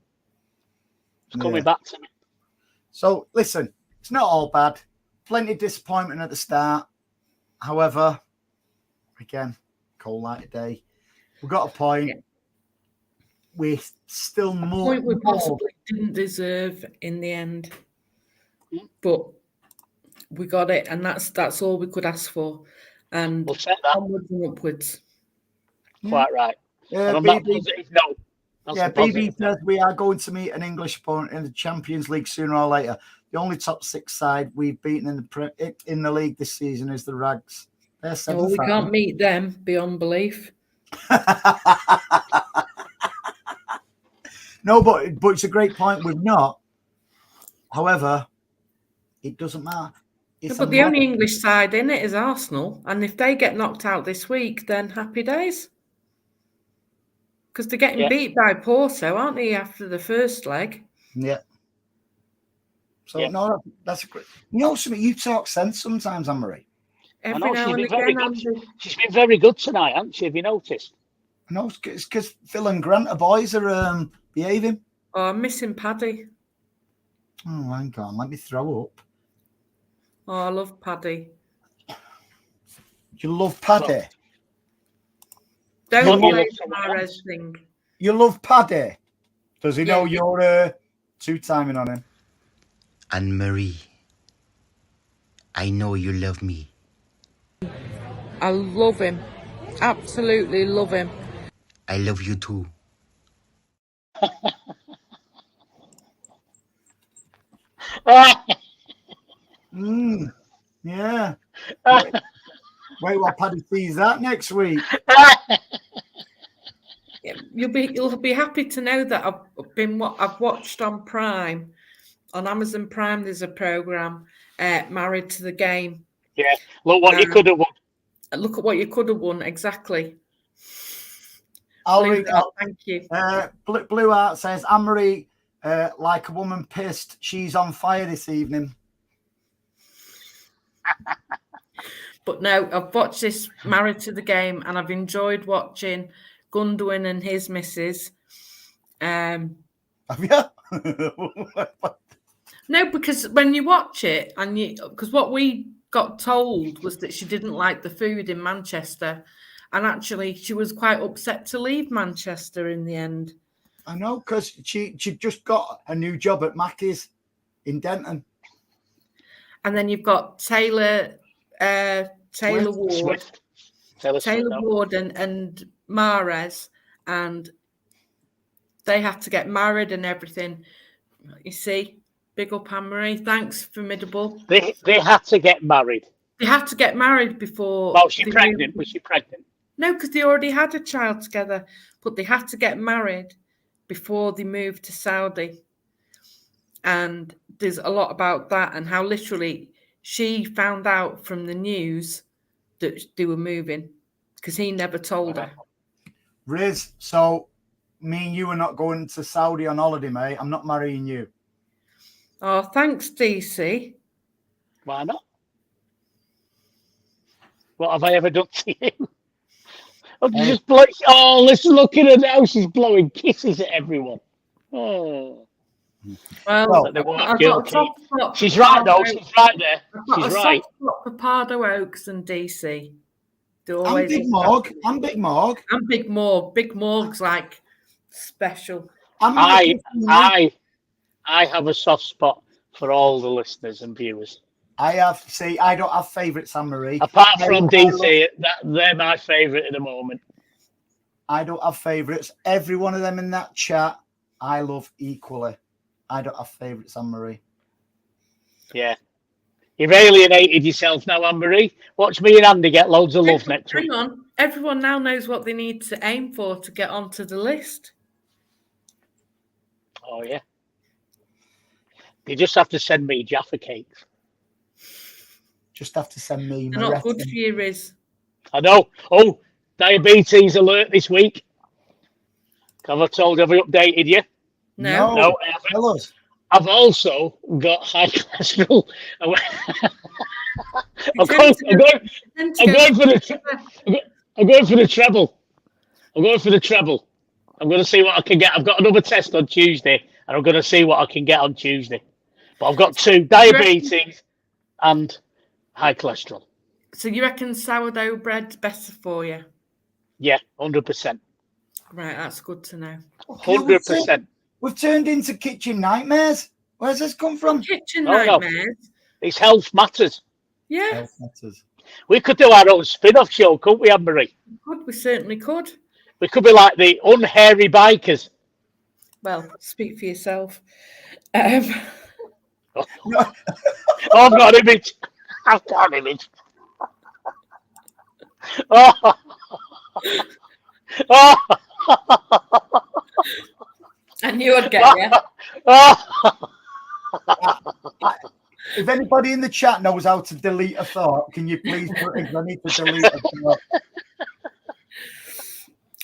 Speaker 2: It's coming back to me.
Speaker 1: So, listen, it's not all bad. Plenty of disappointment at the start. However, again, cold light today. We've got a point.
Speaker 3: Yeah.
Speaker 1: We're still more.
Speaker 3: Point we possibly didn't deserve in the end, but we got it, and that's all we could ask for. And
Speaker 2: We'll set that.
Speaker 3: onwards and upwards.
Speaker 2: Quite right. And on
Speaker 1: BB,
Speaker 2: that positive note,
Speaker 1: BB says we are going to meet an English opponent in the Champions League sooner or later. The only top 6 side we've beaten in the league this season is the Rags. They're
Speaker 3: We can't meet them beyond belief.
Speaker 1: No, but it's a great point. We've not. However, it doesn't matter.
Speaker 3: But the only English side in it is Arsenal, and if they get knocked out this week, then happy days. Because they're getting beat by Porto, aren't they, after the first leg?
Speaker 1: Yeah. So no, that's a great. You know something? You talk sense sometimes, Anne-Marie.
Speaker 3: Every now and again,
Speaker 2: she's been very good tonight, hasn't she? Have you noticed?
Speaker 1: No, it's because Phil and Grant, the boys, are behaving.
Speaker 3: Oh, I'm missing Paddy.
Speaker 1: Oh, hang on, let me throw up.
Speaker 3: Oh, I love Paddy.
Speaker 1: You love Paddy?
Speaker 3: Don't play the Mahrez thing.
Speaker 1: You love Paddy? Does he know you're two-timing on him?
Speaker 4: Anne-Marie, I know you love me.
Speaker 3: I love him. Absolutely love him.
Speaker 4: I love you too.
Speaker 1: Yeah. Wait while Paddy sees that next week.
Speaker 3: You'll be happy to know that I've watched on Prime, on Amazon Prime. There's a program, Married to the Game.
Speaker 2: Yeah, look what you could have won.
Speaker 3: Look at what you could have won. Exactly.
Speaker 1: I'll read out.
Speaker 3: Thank you.
Speaker 1: Blue Art says, Anne-Marie, like a woman pissed, she's on fire this evening.
Speaker 3: But no, I've watched this Married to the Game, and I've enjoyed watching Gundogan and his missus.
Speaker 1: Have you?
Speaker 3: No, because when you watch it, because what we got told was that she didn't like the food in Manchester, and actually she was quite upset to leave Manchester in the end.
Speaker 1: I know, because she just got a new job at Mackey's in
Speaker 3: And then you've got Taylor Ward, Ward and Mahrez, and they had to get married and everything. You see, big up Anne-Marie. Thanks, Formidable.
Speaker 2: They had to get married.
Speaker 3: They had to get married before.
Speaker 2: Well, was she pregnant?
Speaker 3: No, because they already had a child together, but they had to get married before they moved to Saudi. And there's a lot about that and how literally she found out from the news that they were moving because he never told her.
Speaker 1: Riz, so me and you are not going to Saudi on holiday, mate. I'm not marrying you.
Speaker 3: Oh, thanks, DC.
Speaker 2: Why not? What have I ever done to you? Listen, look at her now. She's blowing kisses at everyone. Oh.
Speaker 3: Well,
Speaker 2: she's right, though. She's right there. She's right.
Speaker 3: For Pardo Oaks and DC.
Speaker 1: I'm Big Morg.
Speaker 3: I'm Big Morg. Big Morg's like special.
Speaker 2: I have a soft spot for all the listeners and viewers.
Speaker 1: I don't have favourites, Anne-Marie.
Speaker 2: Apart from DC, they're my favourite at the moment.
Speaker 1: I don't have favourites. Every one of them in that chat, I love equally. I don't have favourites, Anne-Marie.
Speaker 2: Yeah. You've alienated yourself now, Anne-Marie. Watch me and Andy get loads of love next week.
Speaker 3: Hang on. Everyone now knows what they need to aim for to get onto the list.
Speaker 2: Oh, yeah. They just have to send me Jaffa cakes.
Speaker 1: Just have to send me.
Speaker 3: They're not good for you, Riz.
Speaker 2: I know. Oh, diabetes alert this week. Have I updated you?
Speaker 3: No,
Speaker 1: tell us.
Speaker 2: I've also got high cholesterol. I'm going for the treble. I'm going for the treble. I'm going to see what I can get. I've got another test on Tuesday, and I'm going to see what I can get on Tuesday. But I've got 2: diabetes and high cholesterol.
Speaker 3: So you reckon sourdough bread's better for you?
Speaker 2: Yeah, 100%.
Speaker 3: Right, that's good to know.
Speaker 2: 100%.
Speaker 1: We've turned into kitchen nightmares. Where's this come from?
Speaker 3: Kitchen nightmares.
Speaker 2: No. It's health matters.
Speaker 3: Yeah.
Speaker 1: Health matters.
Speaker 2: We could do our own spin-off show, couldn't we, Anne-Marie?
Speaker 3: We certainly could.
Speaker 2: We could be like the unhairy bikers.
Speaker 3: Well, speak for yourself.
Speaker 2: I've got an image. I've got an image. Oh. Oh.
Speaker 3: I knew I'd get you.
Speaker 2: Oh.
Speaker 1: If anybody in the chat knows how to delete a thought, can you please put it? I need to delete a thought.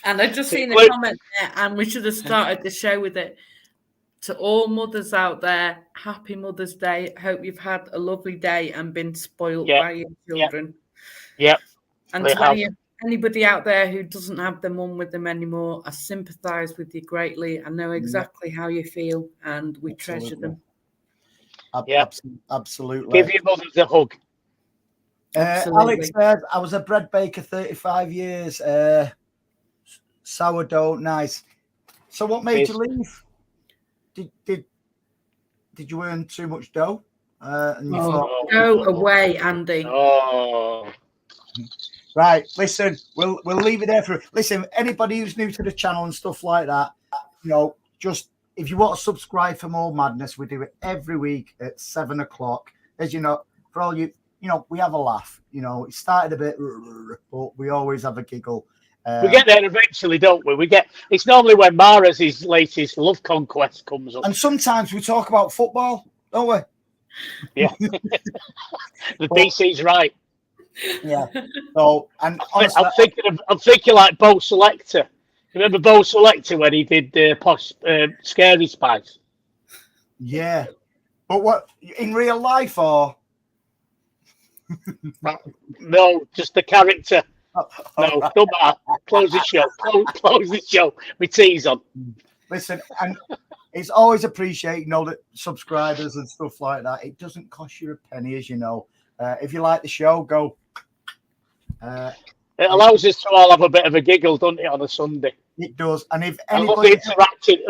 Speaker 3: And I just seen a comment there, and we should have started the show with it. To all mothers out there, happy Mother's Day. Hope you've had a lovely day and been spoiled by your children.
Speaker 2: Yep.
Speaker 3: And to anybody out there who doesn't have their mum with them anymore, I sympathise with you greatly. I know exactly how you feel, and we treasure them.
Speaker 1: Absolutely.
Speaker 2: Give your mothers a hug.
Speaker 1: Alex says, I was a bread baker 35 years. Sourdough, nice. So what made you leave? Did you earn too much dough? And you thought,
Speaker 3: go away, Andy.
Speaker 2: Oh.
Speaker 1: Right, listen, we'll leave it there for. Listen, anybody who's new to the channel and stuff like that, just if you want to subscribe for more madness, we do it every week at 7 o'clock. As you know, for all you, we have a laugh. It started a bit, but we always have a giggle.
Speaker 2: We get there eventually, don't we? It's normally when Mahrez's latest love conquest comes up.
Speaker 1: And sometimes we talk about football, don't we?
Speaker 2: Yeah. The DC's right.
Speaker 1: Yeah. So, and honestly,
Speaker 2: I'm thinking like Bo Selector. Remember Bo Selector when he did Scary Spice?
Speaker 1: Yeah. But what, in real life or?
Speaker 2: No, just the character. No, don't matter. Close the show. Close the show. My tea's on.
Speaker 1: Listen, and it's always appreciated, the subscribers and stuff like that. It doesn't cost you a penny, as you know. If you like the show, go.
Speaker 2: It allows us to all have a bit of a giggle, doesn't it, on a Sunday?
Speaker 1: It does. And if
Speaker 2: I love
Speaker 1: anybody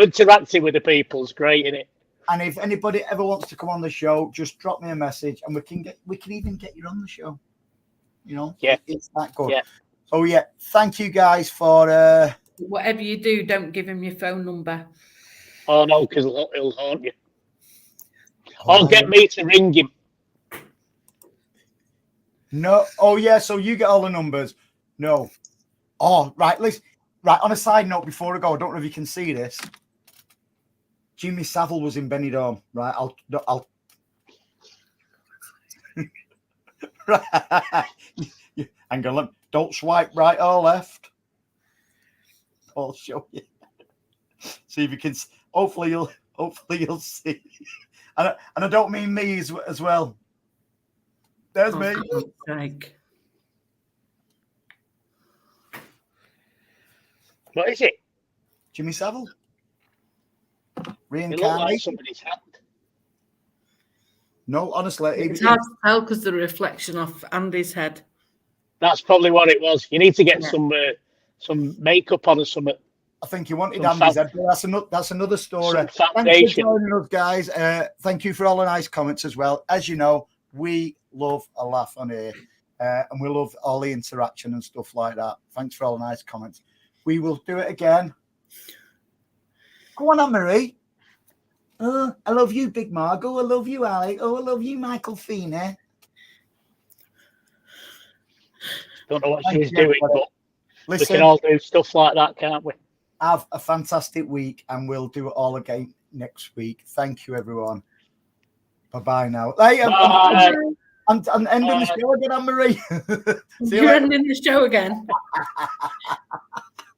Speaker 2: interacting with the people is great, isn't it?
Speaker 1: And if anybody ever wants to come on the show, just drop me a message, and we can even get you on the show.
Speaker 2: Yeah,
Speaker 1: it's that good.
Speaker 2: Yeah.
Speaker 1: So yeah, thank you guys for.
Speaker 3: Whatever you do, don't give him your phone number.
Speaker 2: Oh no, because it'll haunt you. Or get me to ring him.
Speaker 1: No. Oh yeah. So you get all the numbers. No. Oh right. Listen. Right. On a side note, before I go, I don't know if you can see this. Jimmy Savile was in Benidorm. Right. I'll. Right. Hang on. Don't swipe right or left. I'll show you. See if you can. Hopefully you'll see. And I don't mean me as well. There's me.
Speaker 2: What is it?
Speaker 1: Jimmy Savile.
Speaker 2: It
Speaker 1: Reincarnation.
Speaker 2: looks like somebody's hand.
Speaker 1: No, honestly,
Speaker 3: it's hard to tell because the reflection off Andy's head.
Speaker 2: That's probably what it was. You need to get some makeup on or something.
Speaker 1: I think you wanted Andy's head. That's another story. Thanks for joining us, guys. Thank you for all the nice comments as well. As you know, we love a laugh on here, and we love all the interaction and stuff like that. Thanks for all the nice comments. We will do it again. Go on, Anne-Marie. Oh, I love you, Big Margot. I love you, Alec. Oh, I love you, Michael Feeney.
Speaker 2: Don't know what she was doing, but
Speaker 1: listen,
Speaker 2: we can all do stuff like that, can't we?
Speaker 1: Have a fantastic week, and we'll do it all again next week. Thank you, everyone. Bye-bye now. Hey, I'm ending the show again, Anne-Marie.
Speaker 3: You're ending the show again.